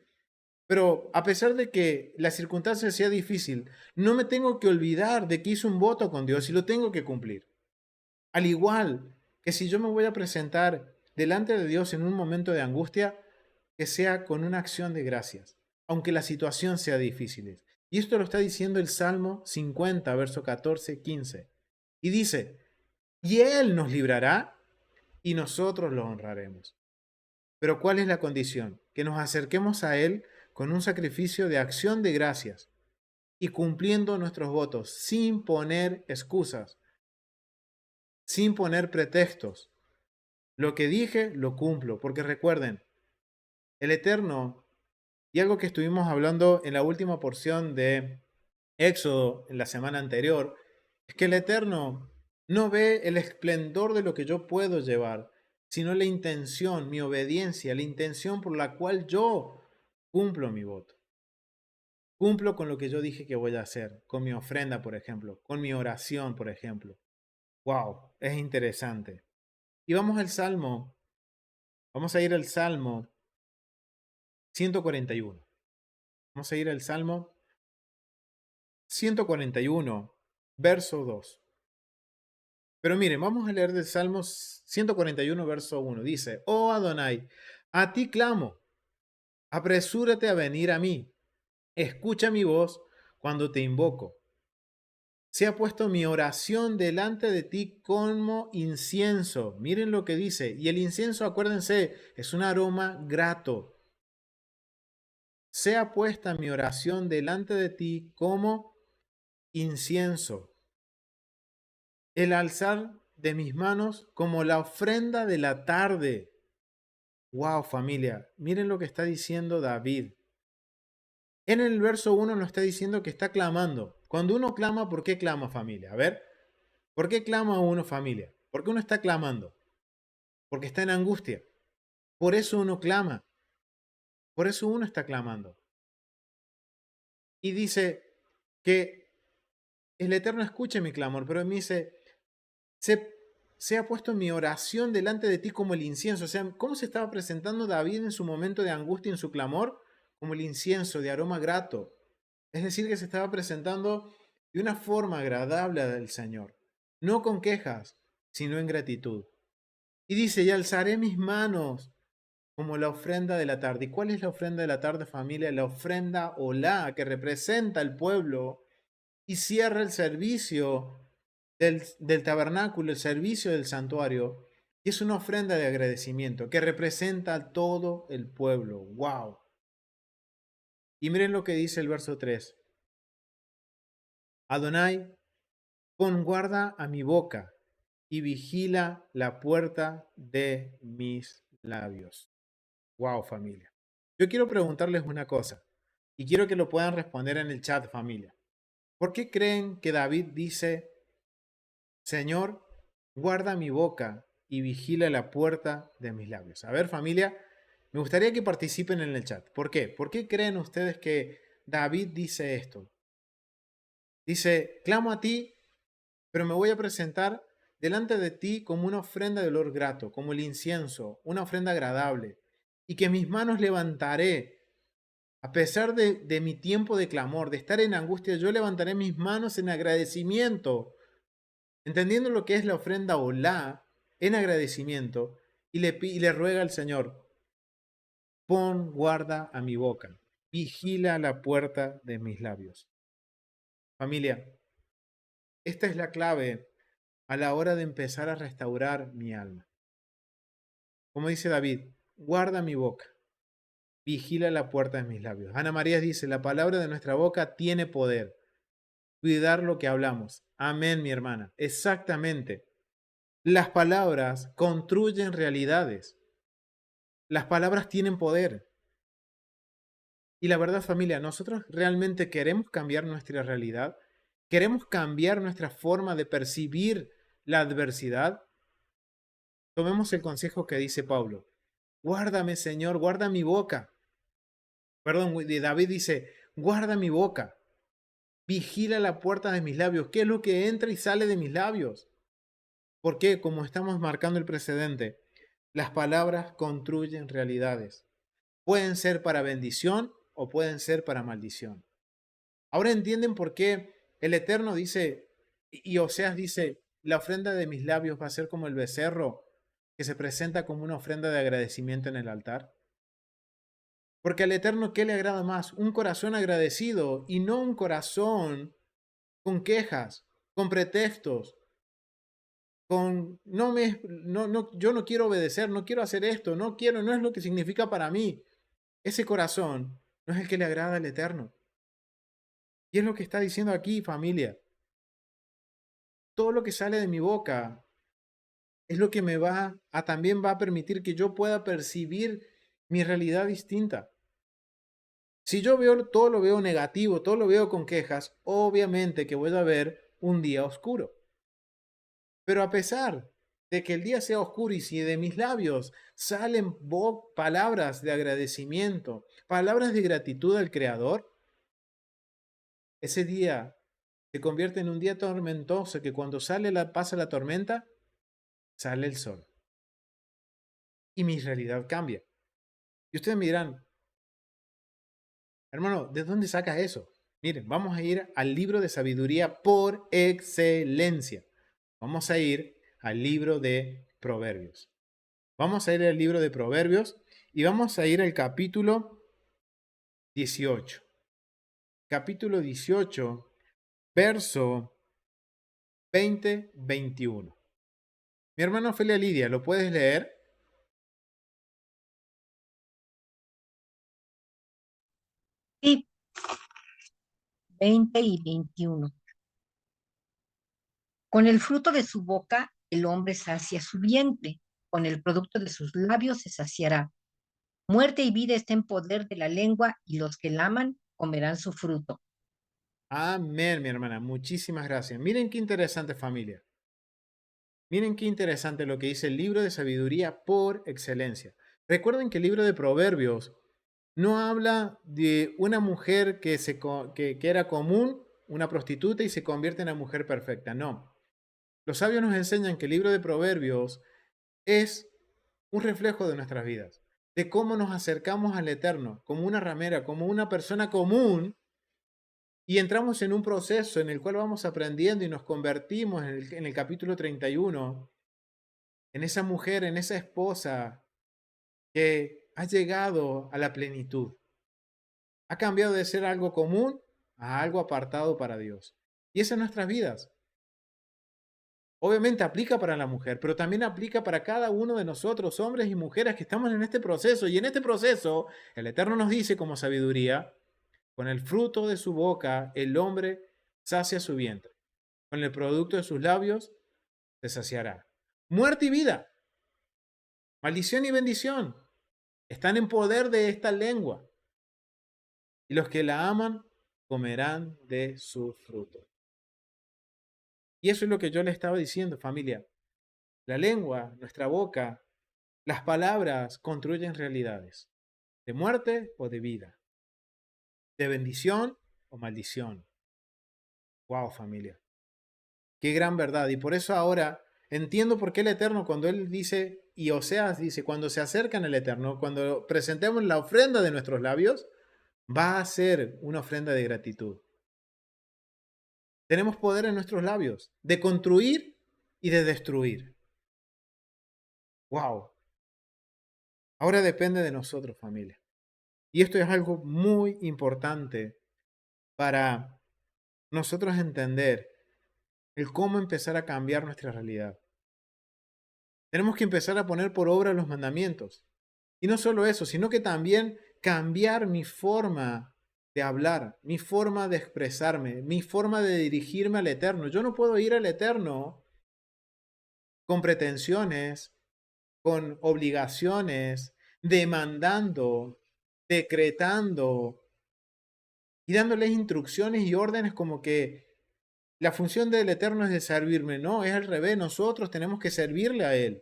Pero a pesar de que la circunstancia sea difícil, no me tengo que olvidar de que hice un voto con Dios y lo tengo que cumplir. Al igual que si yo me voy a presentar delante de Dios en un momento de angustia, que sea con una acción de gracias, aunque la situación sea difícil. Y esto lo está diciendo el Salmo 50, verso 14, 15. Y dice, y Él nos librará y nosotros lo honraremos. Pero ¿cuál es la condición? Que nos acerquemos a Él con un sacrificio de acción de gracias y cumpliendo nuestros votos sin poner excusas, sin poner pretextos. Lo que dije, lo cumplo, porque recuerden, el Eterno, y algo que estuvimos hablando en la última porción de Éxodo en la semana anterior, es que el Eterno no ve el esplendor de lo que yo puedo llevar, sino la intención, mi obediencia, la intención por la cual yo cumplo mi voto. Cumplo con lo que yo dije que voy a hacer, con mi ofrenda, por ejemplo, con mi oración, por ejemplo. Wow, es interesante. Y vamos al Salmo, vamos a ir al Salmo 141. Vamos a ir al Salmo 141, verso 2. Pero miren, vamos a leer del Salmo 141, verso 1. Dice, oh Adonai, a ti clamo, apresúrate a venir a mí, escucha mi voz cuando te invoco. Se ha puesto mi oración delante de ti como incienso. Miren lo que dice. Y el incienso, acuérdense, es un aroma grato. Sea puesta mi oración delante de ti como incienso. El alzar de mis manos como la ofrenda de la tarde. Wow, familia, miren lo que está diciendo David. En el verso 1 nos está diciendo que está clamando. Cuando uno clama, ¿por qué clama, familia? A ver, ¿por qué clama uno, familia? Porque uno está clamando, porque está en angustia. Por eso uno clama, por eso uno está clamando. Y dice que el Eterno escuche mi clamor, pero me dice, se, se ha puesto mi oración delante de ti como el incienso. O sea, ¿cómo se estaba presentando David en su momento de angustia, en su clamor? Como el incienso de aroma grato. Es decir, que se estaba presentando de una forma agradable al Señor, no con quejas, sino en gratitud. Y dice, y alzaré mis manos como la ofrenda de la tarde. ¿Y cuál es la ofrenda de la tarde, familia? La ofrenda Olá, que representa al pueblo y cierra el servicio del tabernáculo, el servicio del santuario. Y es una ofrenda de agradecimiento que representa a todo el pueblo. ¡Wow! Y miren lo que dice el verso 3. Adonai, pon guarda a mi boca y vigila la puerta de mis labios. ¡Wow, familia! Yo quiero preguntarles una cosa y quiero que lo puedan responder en el chat, familia. ¿Por qué creen que David dice, Señor, guarda mi boca y vigila la puerta de mis labios? A ver, familia, me gustaría que participen en el chat. ¿Por qué? ¿Por qué creen ustedes que David dice esto? Dice, clamo a ti, pero me voy a presentar delante de ti como una ofrenda de olor grato, como el incienso, una ofrenda agradable, y que mis manos levantaré. A pesar de mi tiempo de clamor, de estar en angustia, yo levantaré mis manos en agradecimiento, entendiendo lo que es la ofrenda Olá, en agradecimiento, y le ruega al Señor, pon guarda a mi boca, vigila la puerta de mis labios. Familia, esta es la clave a la hora de empezar a restaurar mi alma. Como dice David, guarda mi boca, vigila la puerta de mis labios. Ana María dice, la palabra de nuestra boca tiene poder. Cuidar lo que hablamos. Amén, mi hermana. Exactamente. Las palabras construyen realidades. Las palabras tienen poder. Y la verdad, familia, nosotros realmente queremos cambiar nuestra realidad. Queremos cambiar nuestra forma de percibir la adversidad. Tomemos el consejo que dice Pablo. Guárdame, Señor, guarda mi boca. Perdón, David dice, guarda mi boca. Vigila la puerta de mis labios. ¿Qué es lo que entra y sale de mis labios? Porque, como estamos marcando el precedente, las palabras construyen realidades. Pueden ser para bendición o pueden ser para maldición. Ahora entienden por qué el Eterno dice, y Oseas dice, la ofrenda de mis labios va a ser como el becerro que se presenta como una ofrenda de agradecimiento en el altar. Porque al Eterno, ¿qué le agrada más? Un corazón agradecido y no un corazón con quejas, con pretextos, con yo no quiero obedecer, no quiero hacer esto, no quiero, no es lo que significa para mí. Ese corazón no es el que le agrada al Eterno. Y es lo que está diciendo aquí, familia. Todo lo que sale de mi boca es lo que también va a permitir que yo pueda percibir mi realidad distinta. Si yo veo todo lo veo negativo, todo lo veo con quejas, obviamente que voy a ver un día oscuro. Pero a pesar de que el día sea oscuro y si de mis labios salen palabras de agradecimiento, palabras de gratitud al Creador, ese día se convierte en un día tormentoso que cuando pasa la tormenta, sale el sol. Y mi realidad cambia. Y ustedes me dirán, hermano, ¿de dónde sacas eso? Miren, vamos a ir al libro de sabiduría por excelencia. Vamos a ir al libro de Proverbios. Vamos a ir al libro de Proverbios y vamos a ir al capítulo 18. Capítulo 18, verso 20-21. Mi hermano Ofelia Lidia, ¿lo puedes leer? Sí, 20 y 21. Con el fruto de su boca el hombre sacia su vientre, con el producto de sus labios se saciará. Muerte y vida está en poder de la lengua y los que la aman comerán su fruto. Amén, mi hermana. Muchísimas gracias. Miren qué interesante, familia. Miren qué interesante lo que dice el libro de sabiduría por excelencia. Recuerden que el libro de Proverbios no habla de una mujer que era común, una prostituta, y se convierte en una mujer perfecta. No. Los sabios nos enseñan que el libro de Proverbios es un reflejo de nuestras vidas, de cómo nos acercamos al Eterno, como una ramera, como una persona común, y entramos en un proceso en el cual vamos aprendiendo y nos convertimos en el capítulo 31, en esa mujer, en esa esposa que ha llegado a la plenitud. Ha cambiado de ser algo común a algo apartado para Dios. Y eso en nuestras vidas. Obviamente aplica para la mujer, pero también aplica para cada uno de nosotros, hombres y mujeres que estamos en este proceso. Y en este proceso, el Eterno nos dice como sabiduría, con el fruto de su boca el hombre sacia su vientre. Con el producto de sus labios se saciará. Muerte y vida, maldición y bendición están en poder de esta lengua. Y los que la aman comerán de su fruto. Y eso es lo que yo le estaba diciendo, familia. La lengua, nuestra boca, las palabras construyen realidades, de muerte o de vida, de bendición o maldición. Wow, familia. Qué gran verdad. Y por eso ahora entiendo por qué el Eterno, cuando Él dice, y Oseas dice, cuando se acercan al Eterno, cuando presentemos la ofrenda de nuestros labios, va a ser una ofrenda de gratitud. Tenemos poder en nuestros labios de construir y de destruir. Wow. Ahora depende de nosotros, familia. Y esto es algo muy importante para nosotros entender el cómo empezar a cambiar nuestra realidad. Tenemos que empezar a poner por obra los mandamientos. Y no solo eso, sino que también cambiar mi forma de hablar, mi forma de expresarme, mi forma de dirigirme al Eterno. Yo no puedo ir al Eterno con pretensiones, con obligaciones, demandando, decretando y dándoles instrucciones y órdenes como que la función del Eterno es de servirme. No, es al revés. Nosotros tenemos que servirle a Él.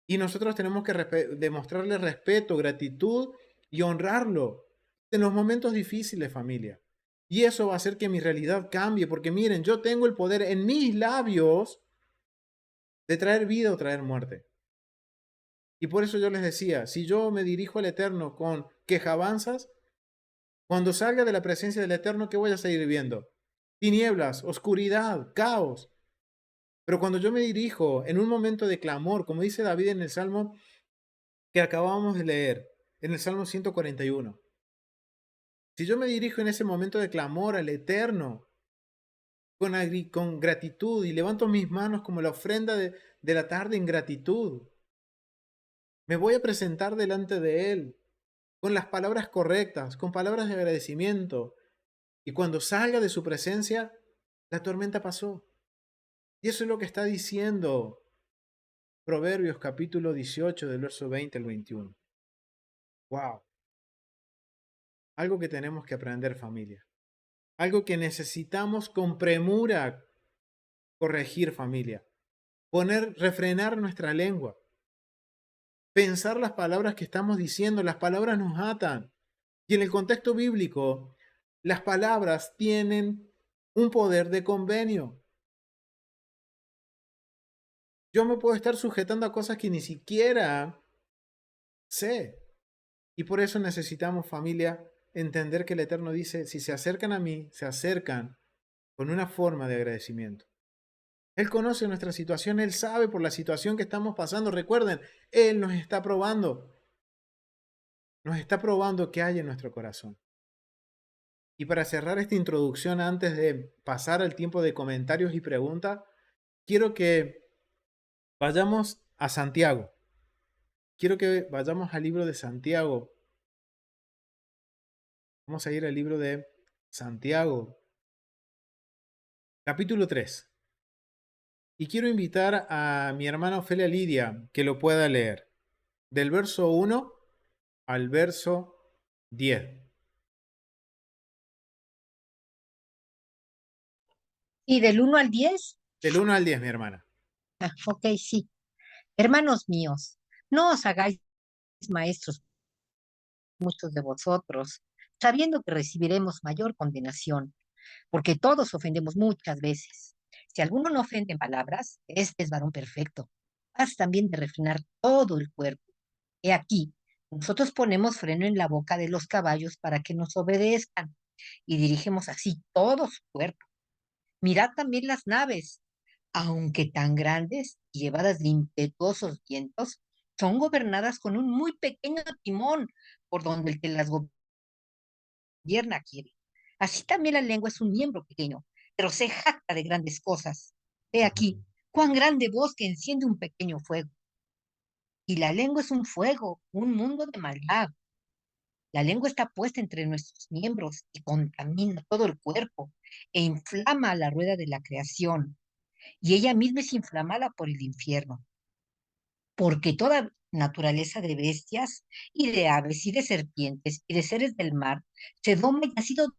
Y nosotros tenemos que demostrarle respeto, gratitud y honrarlo en los momentos difíciles, familia. Y eso va a hacer que mi realidad cambie, porque miren, yo tengo el poder en mis labios de traer vida o traer muerte. Y por eso yo les decía, si yo me dirijo al Eterno con quejabanzas, cuando salga de la presencia del Eterno, ¿qué voy a seguir viendo? Tinieblas, oscuridad, caos. Pero cuando yo me dirijo en un momento de clamor, como dice David en el Salmo que acabamos de leer, en el Salmo 141, si yo me dirijo en ese momento de clamor al Eterno, con gratitud y levanto mis manos como la ofrenda de la tarde en gratitud, me voy a presentar delante de Él con las palabras correctas, con palabras de agradecimiento. Y cuando salga de su presencia, la tormenta pasó. Y eso es lo que está diciendo Proverbios capítulo 18 del verso 20 al 21. ¡Wow! Algo que tenemos que aprender, familia. Algo que necesitamos con premura corregir, familia. Refrenar nuestra lengua. Pensar las palabras que estamos diciendo. Las palabras nos atan. Y en el contexto bíblico, las palabras tienen un poder de convenio. Yo me puedo estar sujetando a cosas que ni siquiera sé. Y por eso necesitamos, familia, entender que el Eterno dice, si se acercan a mí, se acercan con una forma de agradecimiento. Él conoce nuestra situación, Él sabe por la situación que estamos pasando. Recuerden, Él nos está probando qué hay en nuestro corazón. Y para cerrar esta introducción, antes de pasar al tiempo de comentarios y preguntas, quiero que vayamos a Santiago. Quiero que vayamos al libro de Santiago. Vamos a ir al libro de Santiago, capítulo 3. Y quiero invitar a mi hermana Ofelia Lidia que lo pueda leer, del verso 1 al verso 10. ¿Y del 1 al 10? Del 1 al 10, mi hermana. Ok, sí. Hermanos míos, no os hagáis maestros muchos de vosotros, sabiendo que recibiremos mayor condenación, porque todos ofendemos muchas veces. Si alguno no ofende en palabras, este es varón perfecto, capaz también de refrenar todo el cuerpo. He aquí, nosotros ponemos freno en la boca de los caballos para que nos obedezcan y dirigimos así todo su cuerpo. Mirad también las naves, aunque tan grandes y llevadas de impetuosos vientos, son gobernadas con un muy pequeño timón por donde el que las gobierna quiere. Así también la lengua es un miembro pequeño, pero se jacta de grandes cosas. He aquí, cuán grande bosque enciende un pequeño fuego. Y la lengua es un fuego, un mundo de maldad. La lengua está puesta entre nuestros miembros y contamina todo el cuerpo e inflama la rueda de la creación. Y ella misma es inflamada por el infierno, porque toda naturaleza de bestias y de aves y de serpientes y de seres del mar se doma y ha sido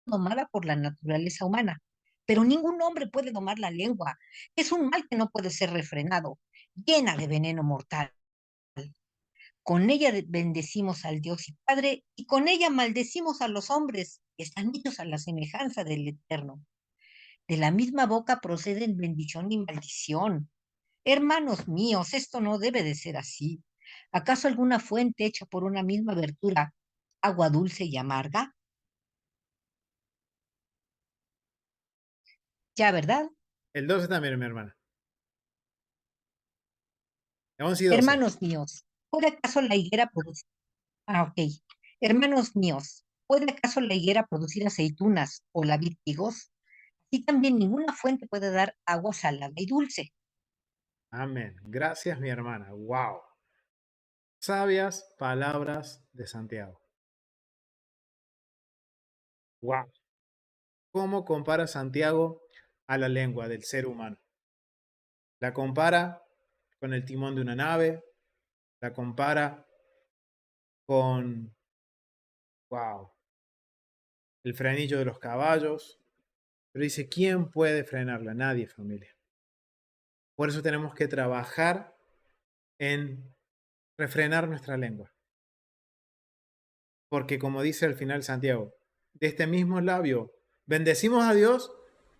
domada por la naturaleza humana. Pero ningún hombre puede domar la lengua. Es un mal que no puede ser refrenado, llena de veneno mortal. Con ella bendecimos al Dios y Padre, y con ella maldecimos a los hombres, que están hechos a la semejanza del Eterno. De la misma boca proceden bendición y maldición. Hermanos míos, esto no debe de ser así. ¿Acaso alguna fuente hecha por una misma abertura, agua dulce y amarga? Ya, ¿verdad? El 12 también, mi hermana. 11 y 12. Hermanos míos, ¿puede acaso la higuera producir? Ah, ok. Hermanos míos, ¿puede acaso la higuera producir aceitunas o la vid higos? Así también ninguna fuente puede dar agua salada y dulce. Amén. Gracias, mi hermana. Wow. Sabias palabras de Santiago. Wow. ¿Cómo compara Santiago a la lengua del ser humano? La compara con el timón de una nave, la compara con, wow, el frenillo de los caballos, pero dice, ¿quién puede frenarla? Nadie, familia. Por eso tenemos que trabajar en refrenar nuestra lengua. Porque como dice al final Santiago, de este mismo labio bendecimos a Dios,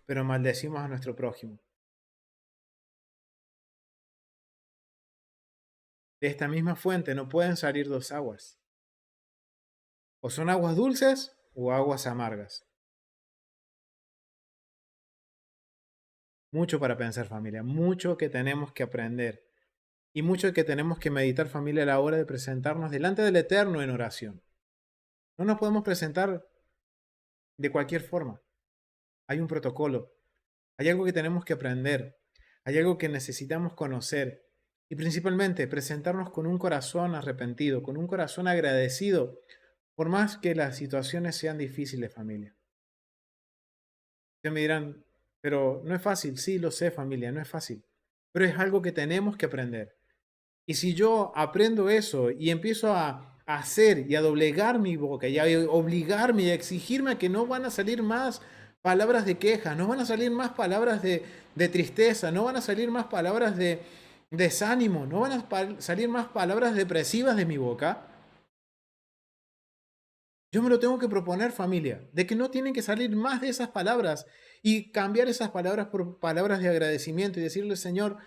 pero maldecimos a nuestro prójimo. De esta misma fuente no pueden salir dos aguas. O son aguas dulces o aguas amargas. Mucho para pensar, familia. Mucho que tenemos que aprender. Y mucho que tenemos que meditar, familia, a la hora de presentarnos delante del Eterno en oración. No nos podemos presentar de cualquier forma. Hay un protocolo. Hay algo que tenemos que aprender. Hay algo que necesitamos conocer. Y principalmente presentarnos con un corazón arrepentido, con un corazón agradecido, por más que las situaciones sean difíciles, familia. Ustedes me dirán, pero no es fácil. Sí, lo sé, familia, no es fácil. Pero es algo que tenemos que aprender. Y si yo aprendo eso y empiezo a hacer y a doblegar mi boca y a obligarme y a exigirme a que no van a salir más palabras de queja, no van a salir más palabras de tristeza, no van a salir más palabras de desánimo, no van a salir más palabras depresivas de mi boca, yo me lo tengo que proponer, familia, de que no tienen que salir más de esas palabras y cambiar esas palabras por palabras de agradecimiento y decirle, Señor,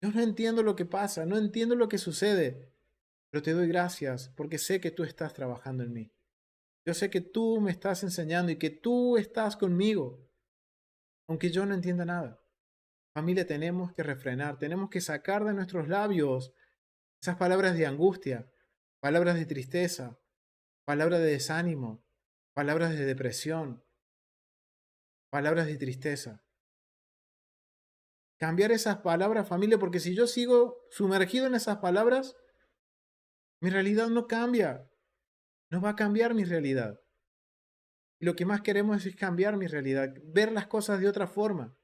yo no entiendo lo que pasa, no entiendo lo que sucede, pero te doy gracias porque sé que tú estás trabajando en mí. Yo sé que tú me estás enseñando y que tú estás conmigo, aunque yo no entienda nada. Familia, tenemos que refrenar, tenemos que sacar de nuestros labios esas palabras de angustia, palabras de tristeza, palabras de desánimo, palabras de depresión, palabras de tristeza. Cambiar esas palabras, familia, porque si yo sigo sumergido en esas palabras, mi realidad no cambia. No va a cambiar mi realidad. Y lo que más queremos es cambiar mi realidad, ver las cosas de otra forma.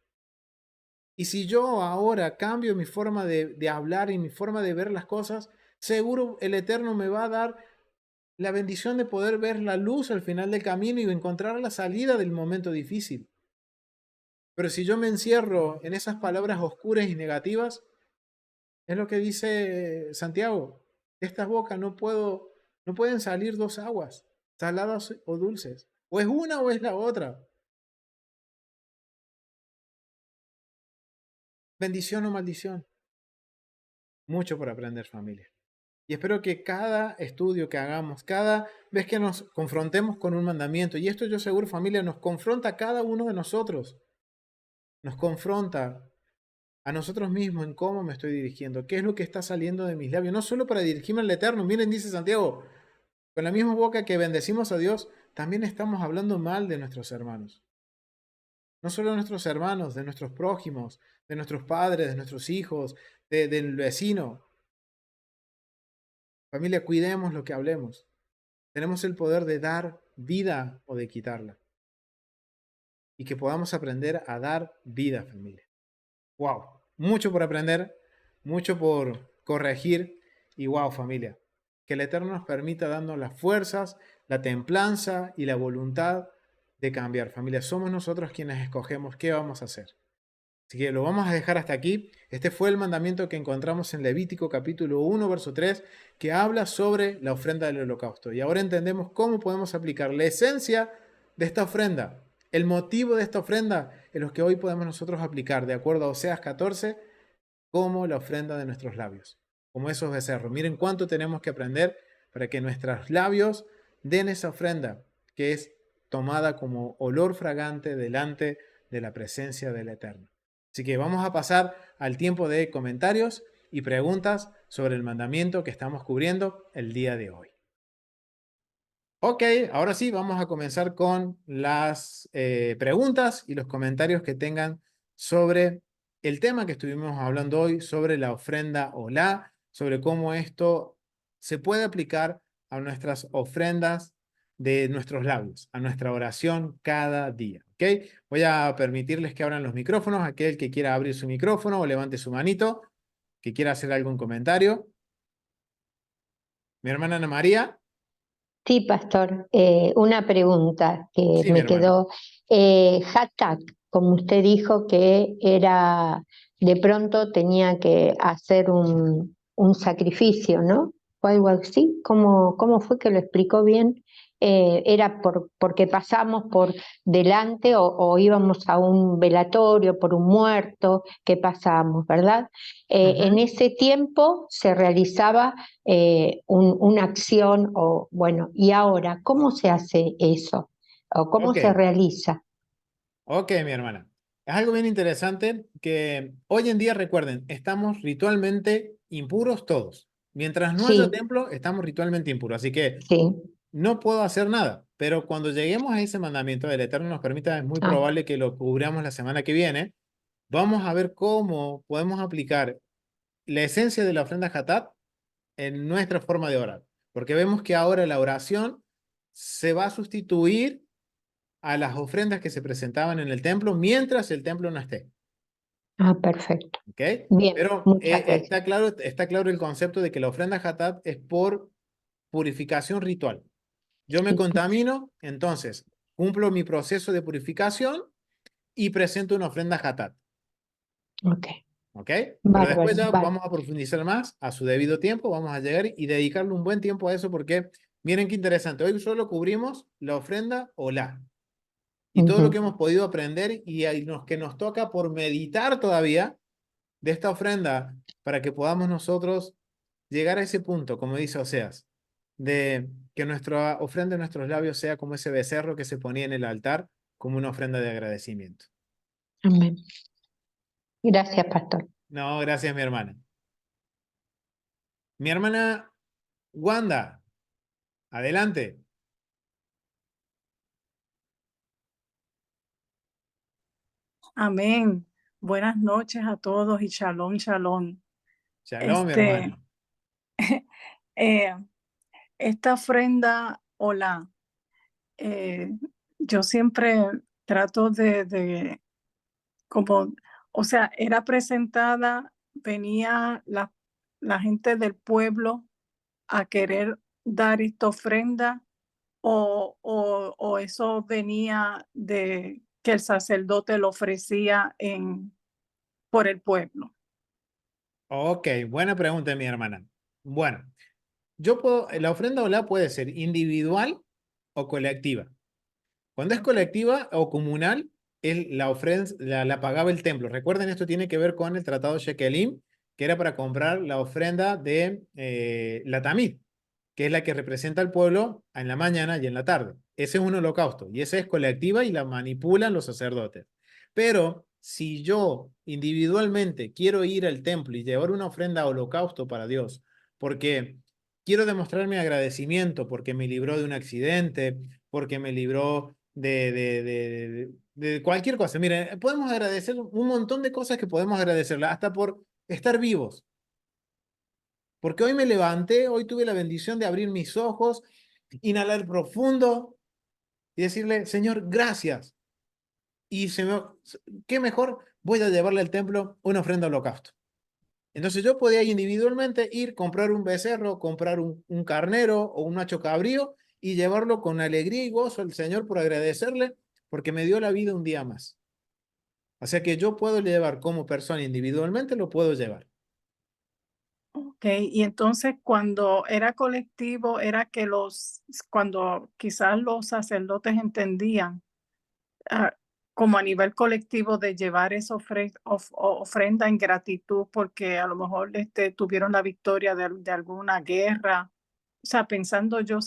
Y si yo ahora cambio mi forma de hablar y mi forma de ver las cosas, seguro el Eterno me va a dar la bendición de poder ver la luz al final del camino y encontrar la salida del momento difícil. Pero si yo me encierro en esas palabras oscuras y negativas, es lo que dice Santiago. De estas bocas no pueden salir dos aguas, saladas o dulces. O es una o es la otra. Bendición o maldición. Mucho por aprender, familia. Y espero que cada estudio que hagamos, cada vez que nos confrontemos con un mandamiento, y esto yo seguro, familia, nos confronta a cada uno de nosotros, nos confronta a nosotros mismos en cómo me estoy dirigiendo, qué es lo que está saliendo de mis labios, no solo para dirigirme al Eterno. Miren, dice Santiago, con la misma boca que bendecimos a Dios, también estamos hablando mal de nuestros hermanos. No solo de nuestros hermanos, de nuestros prójimos, de nuestros padres, de nuestros hijos, del vecino. Familia, cuidemos lo que hablemos. Tenemos el poder de dar vida o de quitarla. Y que podamos aprender a dar vida, familia. ¡Wow! Mucho por aprender, mucho por corregir. Y wow, familia. Que el Eterno nos permita darnos las fuerzas, la templanza y la voluntad de cambiar. Familia, somos nosotros quienes escogemos qué vamos a hacer. Así que lo vamos a dejar hasta aquí. Este fue el mandamiento que encontramos en Levítico capítulo 1, verso 3, que habla sobre la ofrenda del holocausto. Y ahora entendemos cómo podemos aplicar la esencia de esta ofrenda, el motivo de esta ofrenda, en los que hoy podemos nosotros aplicar, de acuerdo a Oseas 14, como la ofrenda de nuestros labios, como esos becerros. Miren cuánto tenemos que aprender para que nuestros labios den esa ofrenda, que es tomada como olor fragante delante de la presencia del Eterno. Así que vamos a pasar al tiempo de comentarios y preguntas sobre el mandamiento que estamos cubriendo el día de hoy. Ok, ahora sí, vamos a comenzar con las preguntas y los comentarios que tengan sobre el tema que estuvimos hablando hoy, sobre la ofrenda olá, sobre cómo esto se puede aplicar a nuestras ofrendas de nuestros labios, a nuestra oración cada día. ¿Ok? Voy a permitirles que abran los micrófonos, aquel que quiera abrir su micrófono o levante su manito, que quiera hacer algún comentario. Mi hermana Ana María. Sí, pastor, una pregunta que Sí, mi me hermana. quedó. Hatak, como usted dijo que era, de pronto tenía que hacer un sacrificio, ¿no? O algo así. ¿Cómo fue que lo explicó bien? ¿Era porque pasamos por delante o íbamos a un velatorio por un muerto que pasamos, ¿verdad? En ese tiempo se realizaba una acción o bueno, y ahora, ¿cómo se hace eso? ¿O cómo Ok. se realiza? Ok, mi hermana. Es algo bien interesante que hoy en día, recuerden, estamos ritualmente impuros todos. Mientras no haya Sí, templo, estamos ritualmente impuros. Así que sí. no puedo hacer nada. Pero cuando lleguemos a ese mandamiento del Eterno nos permita, es muy Ah, probable que lo cubramos la semana que viene. Vamos a ver cómo podemos aplicar la esencia de la ofrenda Hatat en nuestra forma de orar. Porque vemos que ahora la oración se va a sustituir a las ofrendas que se presentaban en el templo mientras el templo no esté. perfecto. ¿Ok? Bien, Pero muchas gracias. está claro el concepto de que la ofrenda Hatat es por purificación ritual. Yo me Sí, contamino, entonces cumplo mi proceso de purificación y presento una ofrenda Hatat. ok. ¿Ok? Pero después Bárbaro, ya bárbaro. vamos a profundizar más a su debido tiempo, vamos a llegar y dedicarle un buen tiempo a eso porque miren qué interesante, hoy solo cubrimos la ofrenda olá. Y todo lo que Ujú. hemos podido aprender y que nos toca por meditar todavía de esta ofrenda para que podamos nosotros llegar a ese punto, como dice Oseas, de que nuestra ofrenda en nuestros labios sea como ese becerro que se ponía en el altar como una ofrenda de agradecimiento. Amén. Gracias, pastor. No, gracias, mi hermana. Mi hermana Wanda, adelante. Amén. Buenas noches a todos y shalom, shalom. Shalom, mi Este, hermana. eh, esta ofrenda, hola, eh, yo siempre trato como, o sea, era presentada, venía la gente del pueblo a querer dar esta ofrenda o eso venía que el sacerdote lo ofrecía por el pueblo. Ok, buena pregunta, mi hermana. Bueno, la ofrenda olá puede ser individual o colectiva. Cuando es Ok. colectiva o comunal, la ofrenda la pagaba el templo. Recuerden, esto tiene que ver con el tratado Shekelim, que era para comprar la ofrenda de la tamid, que es la que representa al pueblo en la mañana y en la tarde. Ese es un holocausto y esa es colectiva y la manipulan los sacerdotes. Pero si yo individualmente quiero ir al templo y llevar una ofrenda a holocausto para Dios, porque quiero demostrar mi agradecimiento, porque me libró de un accidente, porque me libró de cualquier cosa. Miren, podemos agradecer un montón de cosas que podemos agradecerle, hasta por estar vivos. Porque hoy me levanté, hoy tuve la bendición de abrir mis ojos, inhalar profundo y decirle, Señor, gracias. Y ¿qué mejor? Voy a llevarle al templo una ofrenda holocausto. Entonces yo podía individualmente ir, comprar un becerro, comprar un carnero o un macho cabrío y llevarlo con alegría y gozo al Señor por agradecerle porque me dio la vida un día más. O sea que yo puedo llevar como persona individualmente, lo puedo llevar. Ok, y entonces cuando era colectivo, era que cuando quizás los sacerdotes entendían ah, como a nivel colectivo de llevar esa ofrenda en gratitud porque a lo mejor tuvieron la victoria de alguna guerra, o sea, pensando yo,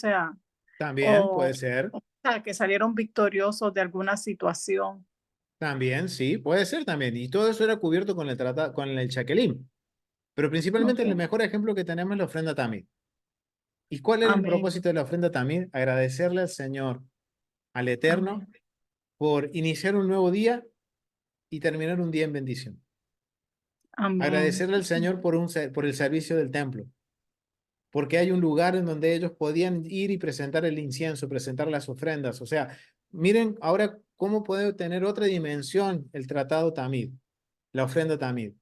También o, puede ser. o sea, que salieron victoriosos de alguna situación. También, sí, puede ser también. Y todo eso era cubierto con el Chaquelim. Pero principalmente Ok, el mejor ejemplo que tenemos es la ofrenda Tamid. ¿Y cuál era el amén, propósito de la ofrenda Tamid? Agradecerle al Señor, al Eterno, amén, por iniciar un nuevo día y terminar un día en bendición. amén. Agradecerle al Señor por el servicio del templo, porque hay un lugar en donde ellos podían ir y presentar el incienso, presentar las ofrendas. O sea, miren ahora cómo puede tener otra dimensión el tratado Tamid, la ofrenda Tamid,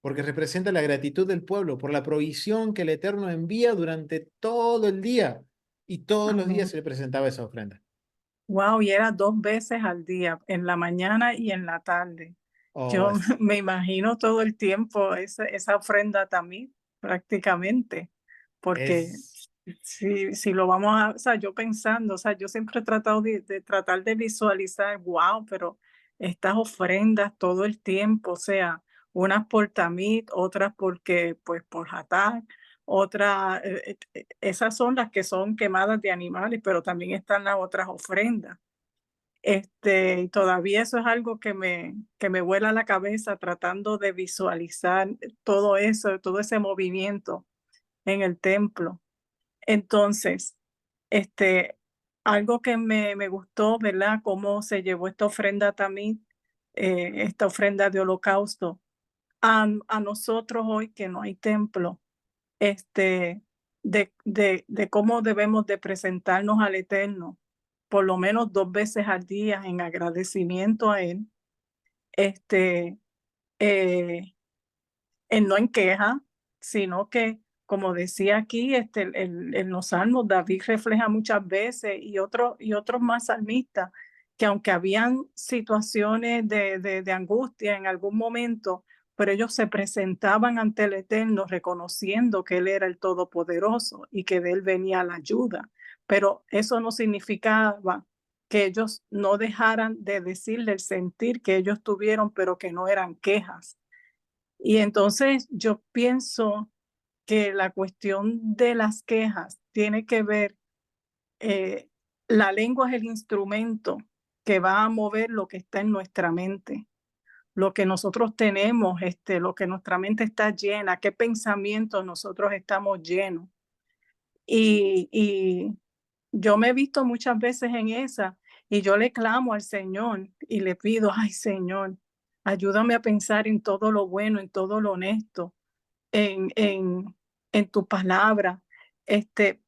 porque representa la gratitud del pueblo por la provisión que el Eterno envía durante todo el día y todos los días Amén. se le presentaba esa ofrenda. Wow, y era 2 veces al día, en la mañana y en la tarde. Oh, Yo me imagino todo el tiempo esa ofrenda también, prácticamente, porque es, si lo vamos o sea, yo pensando, o sea, yo siempre he tratado de tratar de visualizar, wow, pero estas ofrendas todo el tiempo, o sea, unas por Tamid, otras porque, pues, por Hatat, otras, esas son las que son quemadas de animales, pero también están las otras ofrendas. Y todavía eso es algo que me vuela la cabeza tratando de visualizar todo eso, todo ese movimiento en el templo. Entonces, este, algo que me gustó, ¿verdad? Cómo se llevó esta ofrenda también, esta ofrenda de holocausto a nosotros hoy que no hay templo, este, de cómo debemos de presentarnos al Eterno, por lo menos 2 veces al día en agradecimiento a Él, este, eh, no en queja, sino que, como decía aquí, en los salmos, David refleja muchas veces y otros más salmistas, que aunque habían situaciones de angustia en algún momento, pero ellos se presentaban ante el Eterno reconociendo que Él era el Todopoderoso y que de Él venía la ayuda. Pero eso no significaba que ellos no dejaran de decirle el sentir que ellos tuvieron, pero que no eran quejas. Y entonces yo pienso que la cuestión de las quejas tiene que ver, eh, la lengua es el instrumento que va a mover lo que está en nuestra mente, lo que nosotros tenemos, lo que nuestra mente está llena, qué pensamientos nosotros estamos llenos. Y yo me he visto muchas veces en esa y yo le clamo al Señor y le pido, ay Señor, ayúdame a pensar en todo lo bueno, en todo lo honesto, en, en, en tu palabra,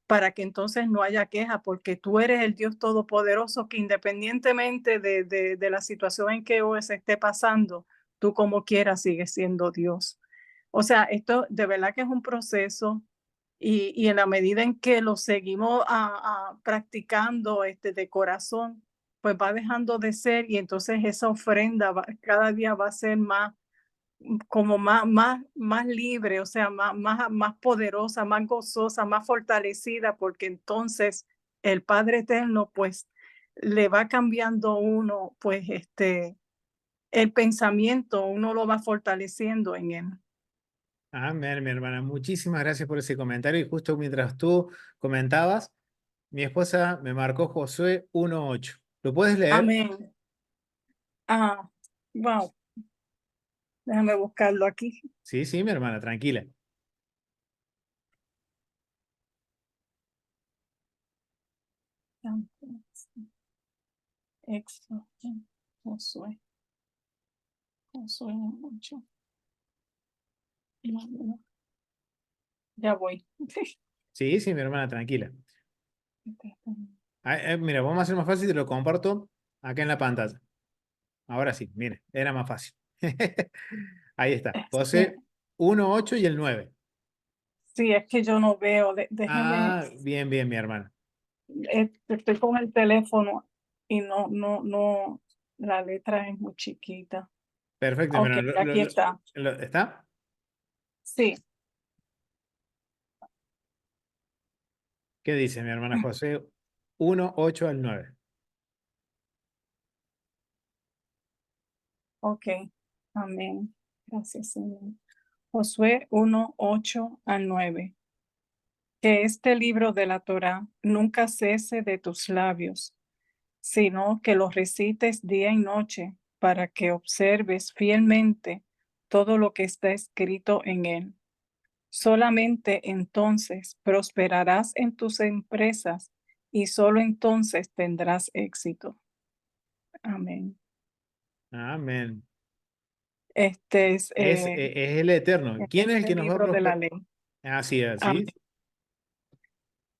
para que entonces no haya queja, porque tú eres el Dios Todopoderoso que independientemente de la situación en que hoy se esté pasando, tú como quieras sigues siendo Dios. O sea, esto de verdad que es un proceso y en la medida en que lo seguimos practicando de corazón, pues va dejando de ser y entonces esa ofrenda cada día va a ser más, como más libre, o sea, más poderosa, más gozosa, más fortalecida, porque entonces el Padre Eterno, pues, le va cambiando uno, pues, el pensamiento, uno lo va fortaleciendo en él. Amén, mi hermana. Muchísimas gracias por ese comentario. Y justo mientras tú comentabas, mi esposa me marcó Josué 1:8. ¿Lo puedes leer? Amén. Ah, wow, déjame buscarlo aquí. Sí, sí, mi hermana, tranquila. Éxodo, Josué, Josué 8. Ya voy. Sí, sí, mi hermana, tranquila. Mira, vamos a hacer más fácil, te lo comparto acá en la pantalla. Ahora sí, mire, era más fácil. Ahí está. Sí, José 1:8 y el 9. sí, es que yo no veo. Déjeme, Ah, bien, bien, mi hermana. estoy con el teléfono y no, la letra es muy chiquita. Perfecto, mi Ok, hermana. aquí está. ¿Está? Sí, ¿Qué dice mi hermana José 1:8 al 9? ok. Amén. Gracias, Señor. Josué 1:8 al 9. Que este libro de la Torá nunca cese de tus labios, sino que lo recites día y noche, para que observes fielmente todo lo que está escrito en él. Solamente entonces prosperarás en tus empresas y solo entonces tendrás éxito. Amén. Amén. Este es Es el Eterno. ¿Quién es el este que nos va a libro de la prosperar? ley. Así, Amén. así.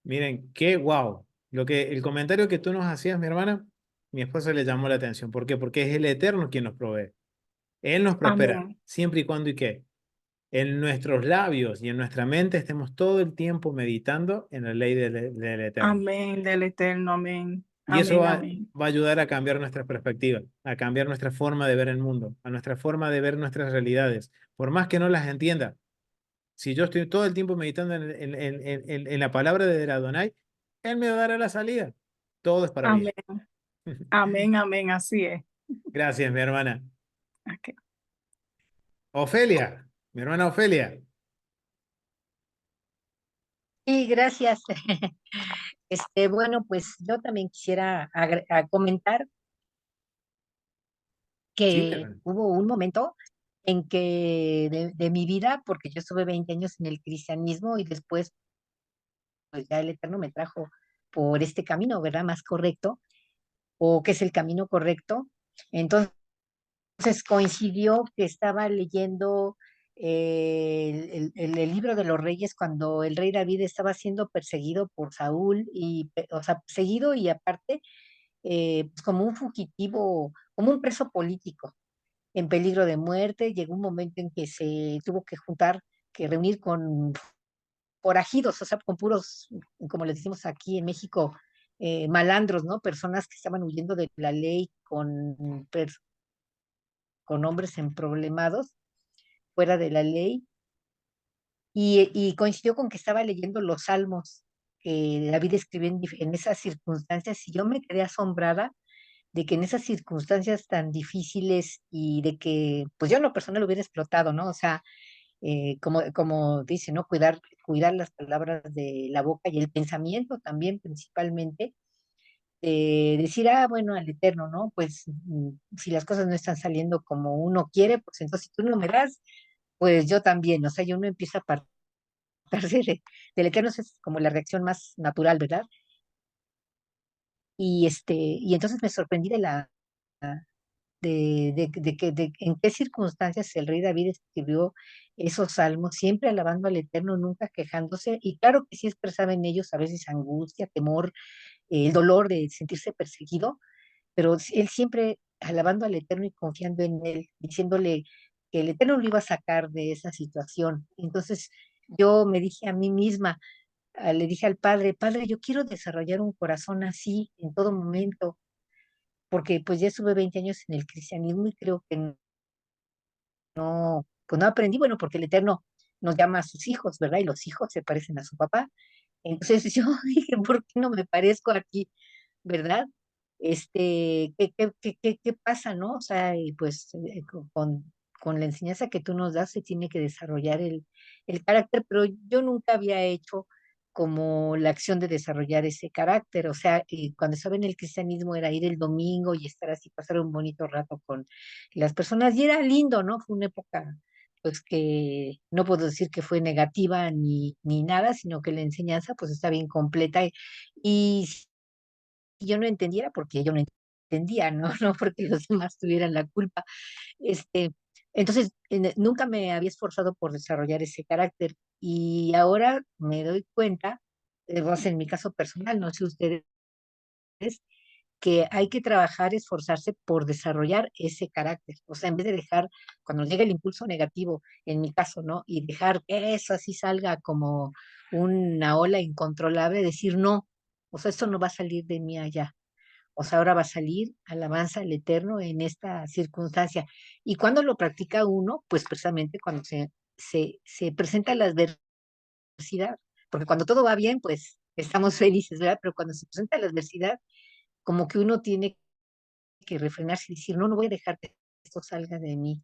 Miren, qué guau. El comentario que tú nos hacías, mi hermana, mi esposa le llamó la atención. ¿Por qué? Porque es el Eterno quien nos provee. Él nos prospera, Amén. siempre y cuando y que en nuestros labios y en nuestra mente estemos todo el tiempo meditando en la ley del Eterno. Amén del Eterno. Amén. Y eso Amén. Amén. va a ayudar a cambiar nuestra perspectiva, a cambiar nuestra forma de ver el mundo, a nuestra forma de ver nuestras realidades. Por más que no las entienda, si yo estoy todo el tiempo meditando en la palabra de Adonai, Él me dará la salida. Todo es para bien. Amén. Amén. Amén. Así es. Gracias, mi hermana. Ok. Ofelia, mi hermana Ofelia. Sí, gracias. Bueno, pues yo también quisiera comentar Sí, mi que hermana. hubo un momento en que de mi vida, porque yo estuve 20 años en el cristianismo y después, pues ya el Eterno me trajo por este camino, ¿verdad? Más correcto, o que es el camino correcto. Entonces coincidió que estaba leyendo el libro de los reyes cuando el rey David estaba siendo perseguido por Saúl, o sea, seguido y aparte, pues como un fugitivo, como un preso político en peligro de muerte. Llegó un momento en que se tuvo que reunir con forajidos, o sea, con puros, como les decimos aquí en México, malandros, ¿no? Personas que estaban huyendo de la ley con hombres emproblemados, fuera de la ley, y coincidió con que estaba leyendo los salmos que David escribió en esas circunstancias, y yo me quedé asombrada de que en esas circunstancias tan difíciles y de que, pues yo en lo personal hubiera explotado, ¿no? O sea, como dice, ¿no? Cuidar las palabras de la boca y el pensamiento también, principalmente, decir, bueno, al Eterno, ¿no? Pues si las cosas no están saliendo como uno quiere, pues entonces si tú no me das, pues yo también, o sea, yo no empiezo a apartarse del Eterno. Esa es como la reacción más natural, ¿verdad? Y entonces me sorprendí de en qué circunstancias el rey David escribió esos salmos, siempre alabando al Eterno, nunca quejándose, y claro que sí expresaba en ellos a veces angustia, temor, el dolor de sentirse perseguido, pero él siempre alabando al Eterno y confiando en él, diciéndole que el Eterno lo iba a sacar de esa situación. Entonces yo me dije a mí misma, le dije al Padre, Padre, yo quiero desarrollar un corazón así en todo momento, porque pues ya estuve 20 años en el cristianismo y creo que no, pues no aprendí, bueno, porque el Eterno nos llama a sus hijos, ¿verdad? Y los hijos se parecen a su papá. Entonces yo dije, ¿por qué no me parezco aquí, verdad? ¿Qué pasa, no? O sea, y pues con la enseñanza que tú nos das se tiene que desarrollar el carácter, pero yo nunca había hecho como la acción de desarrollar ese carácter, o sea, cuando estaba en el cristianismo era ir el domingo y estar así, pasar un bonito rato con las personas, y era lindo, ¿no? Fue una época, pues que no puedo decir que fue negativa ni nada, sino que la enseñanza pues está bien completa, y si yo no entendiera, porque yo no entendía, ¿no? No porque los demás tuvieran la culpa. Este, entonces, nunca me había esforzado por desarrollar ese carácter y ahora me doy cuenta, vos en mi caso personal, no sé ustedes, que hay que trabajar, esforzarse por desarrollar ese carácter. O sea, en vez de dejar, cuando llega el impulso negativo, en mi caso, ¿no? Y dejar que eso así salga como una ola incontrolable, decir no, o sea, esto no va a salir de mí allá. O sea, ahora va a salir alabanza al Eterno en esta circunstancia. Y cuando lo practica uno, pues precisamente cuando se presenta la adversidad, porque cuando todo va bien, pues estamos felices, ¿verdad? Pero cuando se presenta la adversidad, como que uno tiene que refrenarse y decir, no, no voy a dejar que esto salga de mí.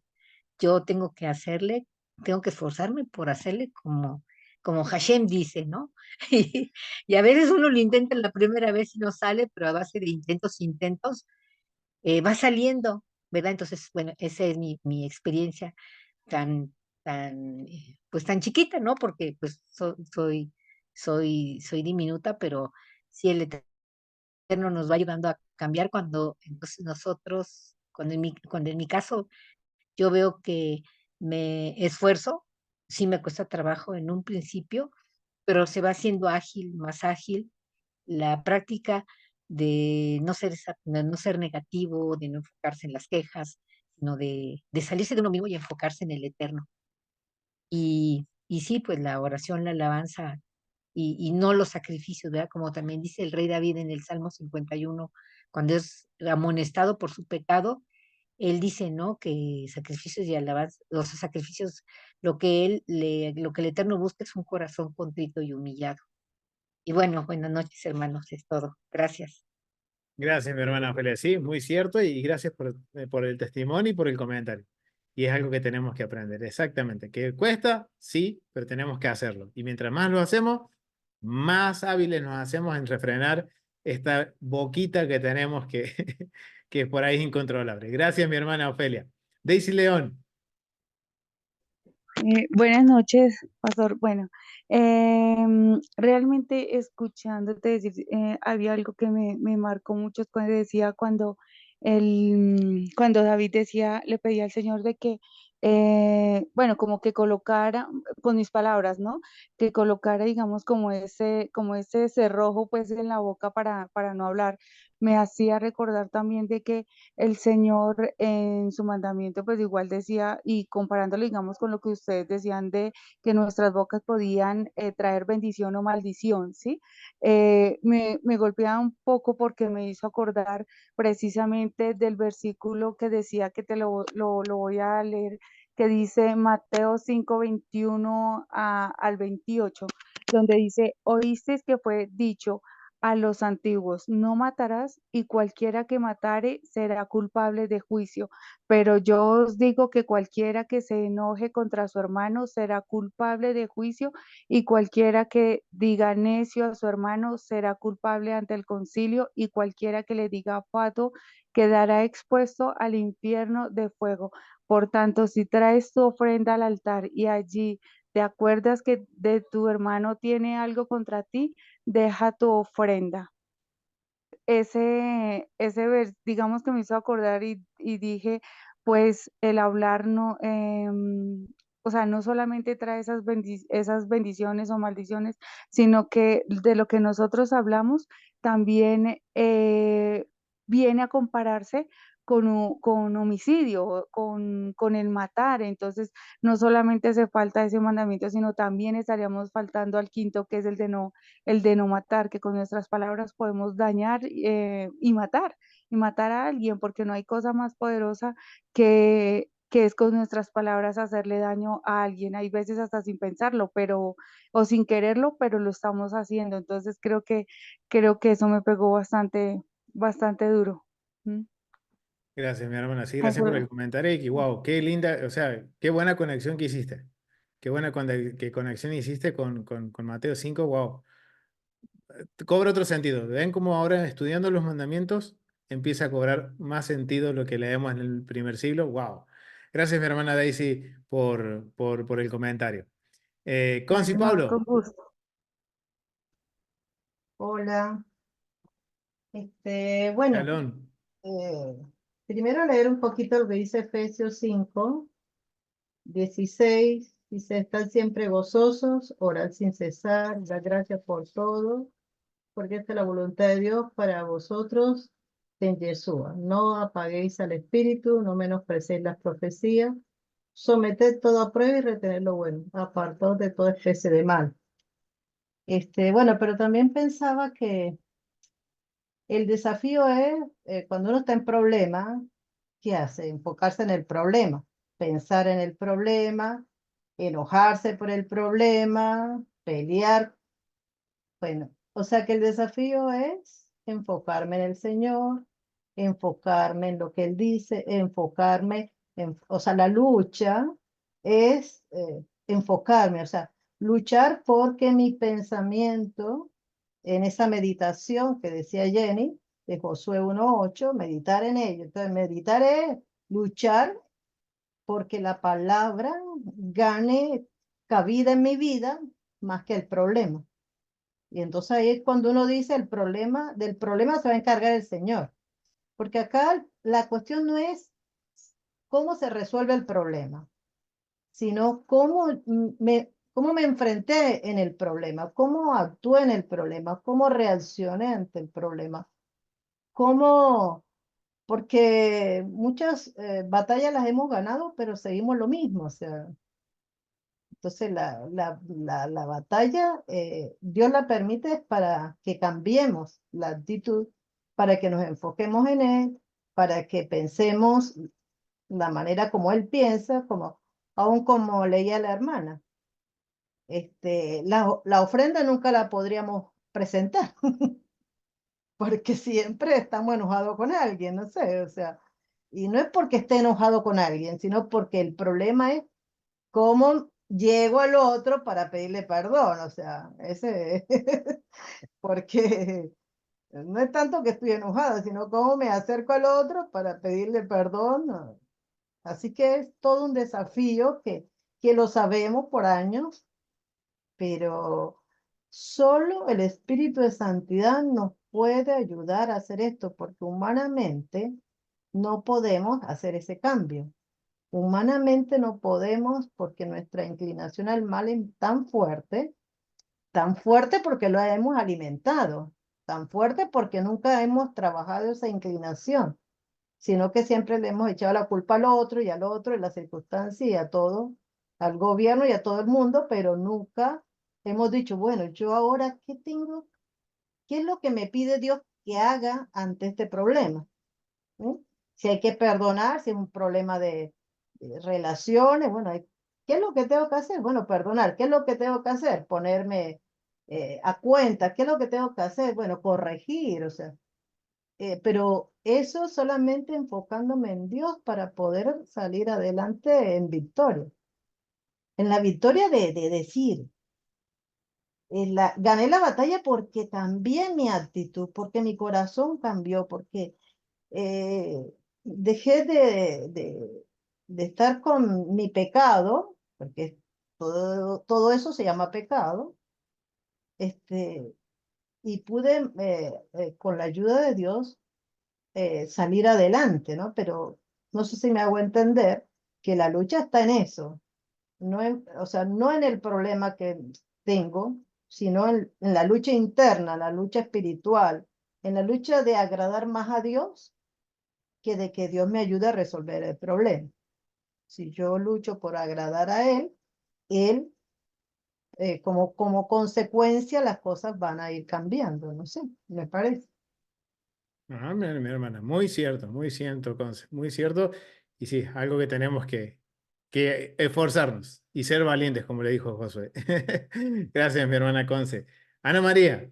Yo tengo que hacerle, tengo que esforzarme por hacerle como Hashem dice, ¿no? Y a veces uno lo intenta la primera vez y no sale, pero a base de intentos, va saliendo, ¿verdad? Entonces, bueno, esa es mi experiencia tan, pues tan chiquita, ¿no? Porque pues soy diminuta, pero sí el Eterno nos va ayudando a cambiar cuando entonces nosotros, cuando en mi caso yo veo que me esfuerzo, sí me cuesta trabajo en un principio, pero se va haciendo ágil, más ágil, la práctica de no ser negativo, de no enfocarse en las quejas, sino de salirse de uno mismo y enfocarse en el eterno. Y sí, pues la oración, la alabanza y no los sacrificios, ¿verdad? Como también dice el rey David en el Salmo 51, cuando es amonestado por su pecado, él dice, ¿no? Que sacrificios y alabanza, los sacrificios, lo que el Eterno busca es un corazón contrito y humillado. Y bueno, buenas noches, hermanos, es todo. Gracias. Gracias, mi hermana Ofelia. Sí, muy cierto y gracias por el testimonio y por el comentario. Y es algo que tenemos que aprender, exactamente. ¿Que cuesta? Sí, pero tenemos que hacerlo. Y mientras más lo hacemos, más hábiles nos hacemos en refrenar esta boquita que tenemos que por ahí es incontrolable. Gracias, mi hermana Ofelia. Daisy León. Buenas noches, Pastor. Bueno, realmente escuchándote decir, había algo que me marcó mucho cuando decía, cuando David decía, le pedía al Señor de que, bueno, como que colocara, con mis palabras, ¿no? Que colocara, digamos, como ese cerrojo, pues, en la boca para no hablar. Me hacía recordar también de que el Señor en su mandamiento, pues igual decía, y comparándolo, digamos, con lo que ustedes decían de que nuestras bocas podían traer bendición o maldición, ¿sí? Me golpea un poco porque me hizo acordar precisamente del versículo que decía que lo voy a leer, que dice Mateo 5, 21 al 28, donde dice, oísteis que fue dicho a los antiguos, no matarás, y cualquiera que matare será culpable de juicio. Pero yo os digo que cualquiera que se enoje contra su hermano será culpable de juicio, y cualquiera que diga necio a su hermano será culpable ante el concilio, y cualquiera que le diga fatuo quedará expuesto al infierno de fuego. Por tanto, si traes tu ofrenda al altar y allí te acuerdas que de tu hermano tiene algo contra ti, deja tu ofrenda. Digamos que me hizo acordar y dije, pues el hablar no, o sea, no solamente trae esas bendiciones o maldiciones, sino que de lo que nosotros hablamos también viene a compararse con homicidio, con el matar. Entonces, no solamente hace falta ese mandamiento, sino también estaríamos faltando al quinto, que es el de no matar, que con nuestras palabras podemos dañar y matar. y matar a alguien, porque no hay cosa más poderosa que es con nuestras palabras hacerle daño a alguien. Hay veces hasta sin pensarlo, pero, o sin quererlo, pero lo estamos haciendo. Entonces creo que eso me pegó bastante duro. ¿Mm? Gracias, mi hermana. Sí, gracias por el Eso- comentario. Y que, wow, qué linda, o sea, qué buena conexión que hiciste. Qué buena qué conexión hiciste con Mateo 5, wow. Cobra otro sentido. Ven cómo ahora estudiando los mandamientos empieza a cobrar más sentido lo que leemos en el primer siglo. Wow. Gracias, mi hermana Daisy, por el comentario. Conci Bueno, con Pablo, gusto. Hola, bueno, Shalom. eh, primero leer un poquito lo que dice Efesios 5:16. Dice, estad siempre gozosos, orad sin cesar, da gracias por todo, porque esta es la voluntad de Dios para vosotros en Yeshua. No apaguéis al espíritu, no menosprecéis las profecías, someted todo a prueba y retened lo bueno, apartaos de toda especie de mal. Bueno, pero también pensaba que el desafío es, cuando uno está en problema, ¿qué hace? Enfocarse en el problema, pensar en el problema, enojarse por el problema, pelear. Bueno, o sea que el desafío es enfocarme en el Señor, enfocarme en lo que Él dice, enfocarme en, o sea, la lucha es enfocarme, o sea, luchar porque mi pensamiento en esa meditación que decía Jenny, de Josué 1:8, meditar en ello. Entonces, meditar es luchar porque la palabra gane cabida en mi vida más que el problema. Y entonces ahí es cuando uno dice del problema se va a encargar el Señor. Porque acá la cuestión no es cómo se resuelve el problema, sino cómo me enfrenté en el problema, cómo actué en el problema, cómo reaccioné ante el problema, cómo, porque muchas batallas las hemos ganado, pero seguimos lo mismo, o sea, entonces la batalla Dios la permite para que cambiemos la actitud, para que nos enfoquemos en Él, para que pensemos la manera como Él piensa, aún como leía la hermana. La ofrenda nunca la podríamos presentar, porque siempre estamos enojados con alguien, no sé, o sea, y no es porque esté enojado con alguien, sino porque el problema es cómo llego al otro para pedirle perdón, o sea, porque no es tanto que estoy enojada, sino cómo me acerco al otro para pedirle perdón. Así que es todo un desafío que lo sabemos por años, pero solo el Espíritu de Santidad nos puede ayudar a hacer esto, porque humanamente no podemos hacer ese cambio. Humanamente no podemos porque nuestra inclinación al mal es tan fuerte porque lo hemos alimentado, tan fuerte porque nunca hemos trabajado esa inclinación, sino que siempre le hemos echado la culpa al otro y al otro y las circunstancias y a todo, al gobierno y a todo el mundo, pero nunca hemos dicho, bueno, yo ahora, ¿qué tengo? ¿Qué es lo que me pide Dios que haga ante este problema? ¿Mm? Si hay que perdonar, si es un problema de relaciones, bueno, ¿qué es lo que tengo que hacer? Bueno, perdonar. ¿Qué es lo que tengo que hacer? Ponerme a cuenta. ¿Qué es lo que tengo que hacer? Bueno, corregir, o sea, pero eso solamente enfocándome en Dios para poder salir adelante en victoria. En la victoria de decir, gané la batalla porque también mi actitud, porque mi corazón cambió, porque dejé de estar con mi pecado, porque todo eso se llama pecado, y pude, con la ayuda de Dios, salir adelante, ¿no? Pero no sé si me hago entender que la lucha está en eso, o sea, no en el problema que tengo, sino en la lucha interna, la lucha espiritual, en la lucha de agradar más a Dios que de que Dios me ayude a resolver el problema. Si yo lucho por agradar a Él, como consecuencia, las cosas van a ir cambiando, no sé, me parece. Ah, mi hermana, muy cierto, Conce, muy cierto. Y sí, algo que tenemos que esforzarnos y ser valientes, como le dijo Josué. Gracias, mi hermana Conce. Ana María.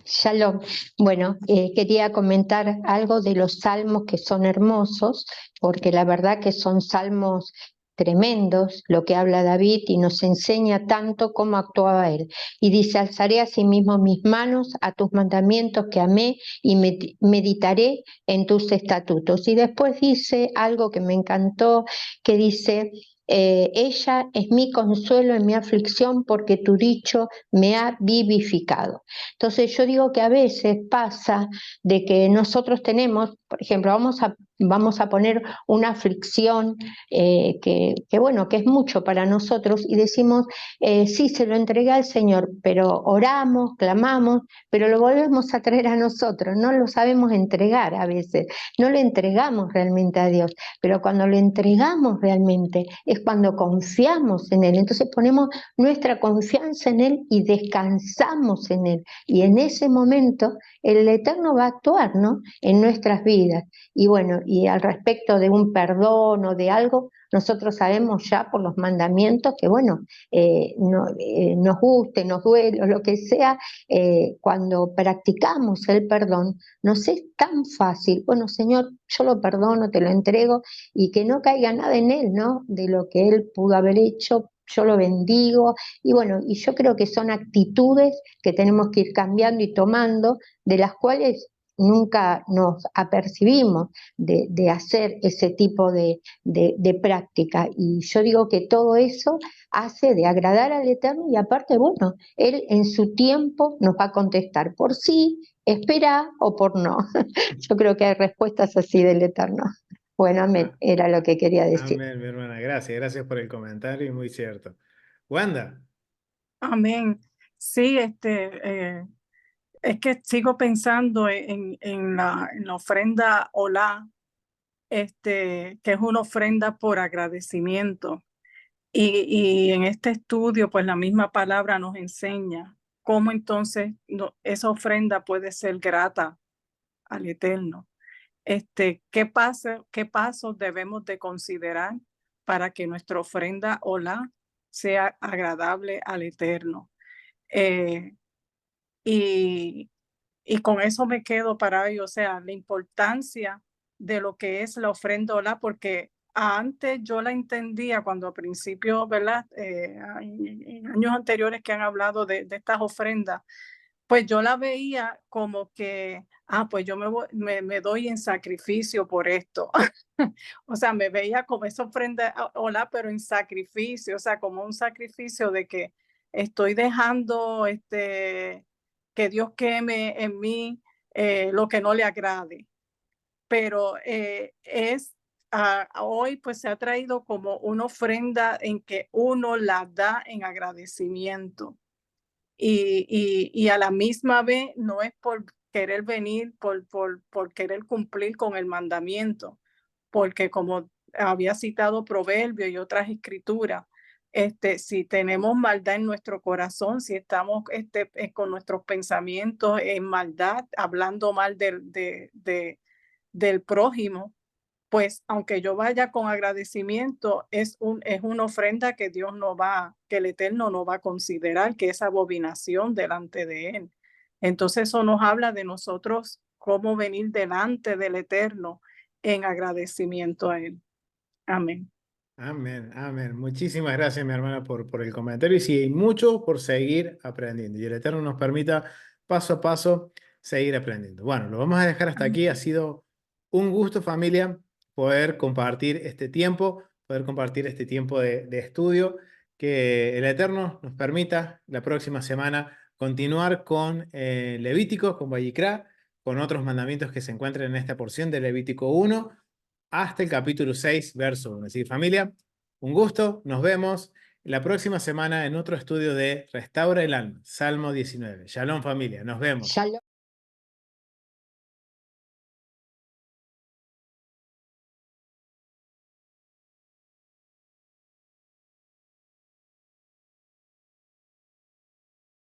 Shalom. Bueno, quería comentar algo de los salmos que son hermosos, porque la verdad que son salmos tremendos, lo que habla David, y nos enseña tanto cómo actuaba él. Y dice, alzaré asimismo mis manos a tus mandamientos que amé y meditaré en tus estatutos. Y después dice algo que me encantó, que dice, ella es mi consuelo en mi aflicción porque tu dicho me ha vivificado. Entonces yo digo que a veces pasa de que nosotros tenemos, por ejemplo, vamos a poner una aflicción bueno, que es mucho para nosotros y decimos, sí, se lo entregué al Señor, pero oramos, clamamos, pero lo volvemos a traer a nosotros, no lo sabemos entregar a veces, no le entregamos realmente a Dios, pero cuando lo entregamos realmente es cuando confiamos en Él, entonces ponemos nuestra confianza en Él y descansamos en Él. Y en ese momento el Eterno va a actuar, ¿no? En nuestras vidas. Y bueno, y al respecto de un perdón o de algo, nosotros sabemos ya por los mandamientos que, bueno, nos guste, nos duele o lo que sea, cuando practicamos el perdón, nos es tan fácil, bueno, Señor, yo lo perdono, te lo entrego, y que no caiga nada en Él, ¿no? De lo que Él pudo haber hecho, yo lo bendigo, y bueno, y yo creo que son actitudes que tenemos que ir cambiando y tomando, de las cuales nunca nos apercibimos de hacer ese tipo de práctica. Y yo digo que todo eso hace de agradar al Eterno y aparte, bueno, Él en su tiempo nos va a contestar por sí, espera o por no. Yo creo que hay respuestas así del Eterno. Bueno, amén, Ah, era lo que quería decir. amén, mi hermana. Gracias por el comentario y muy cierto. Wanda. Amén. Sí, es que sigo pensando en la ofrenda Olá, que es una ofrenda por agradecimiento. Y en este estudio, pues la misma palabra nos enseña cómo entonces esa ofrenda puede ser grata al Eterno. ¿Qué pasos debemos de considerar para que nuestra ofrenda Olá sea agradable al Eterno? Eh, y, y con eso me quedo para hoy, o sea, la importancia de lo que es la ofrenda Olá, porque antes yo la entendía cuando al principio, ¿verdad? En años anteriores que han hablado de estas ofrendas, pues yo la veía como que, pues yo me doy en sacrificio por esto. O sea, me veía como esa ofrenda Olá, pero en sacrificio, o sea, como un sacrificio de que estoy dejando que Dios queme en mí lo que no le agrade. Pero hoy pues se ha traído como una ofrenda en que uno la da en agradecimiento y a la misma vez no es por querer venir, por querer cumplir con el mandamiento, porque como había citado Proverbio y otras escrituras, si tenemos maldad en nuestro corazón, si estamos con nuestros pensamientos en maldad, hablando mal del prójimo, pues aunque yo vaya con agradecimiento, es una ofrenda que Dios no va, que el Eterno no va a considerar, que es abominación delante de Él. Entonces eso nos habla de nosotros cómo venir delante del Eterno en agradecimiento a Él. Amén. Amén, amén. Muchísimas gracias, mi hermana, por el comentario. Y sí, hay mucho por seguir aprendiendo. Y el Eterno nos permita paso a paso seguir aprendiendo. Bueno, lo vamos a dejar hasta aquí. Ha sido un gusto, familia, poder compartir este tiempo, de estudio. Que el Eterno nos permita la próxima semana continuar con Levítico, con Vayikra, con otros mandamientos que se encuentran en esta porción de Levítico 1 hasta el capítulo 6, verso 1. Así que, familia, un gusto, nos vemos la próxima semana en otro estudio de Restaura el Alma, Salmo 19. Shalom, familia, nos vemos. Shalom.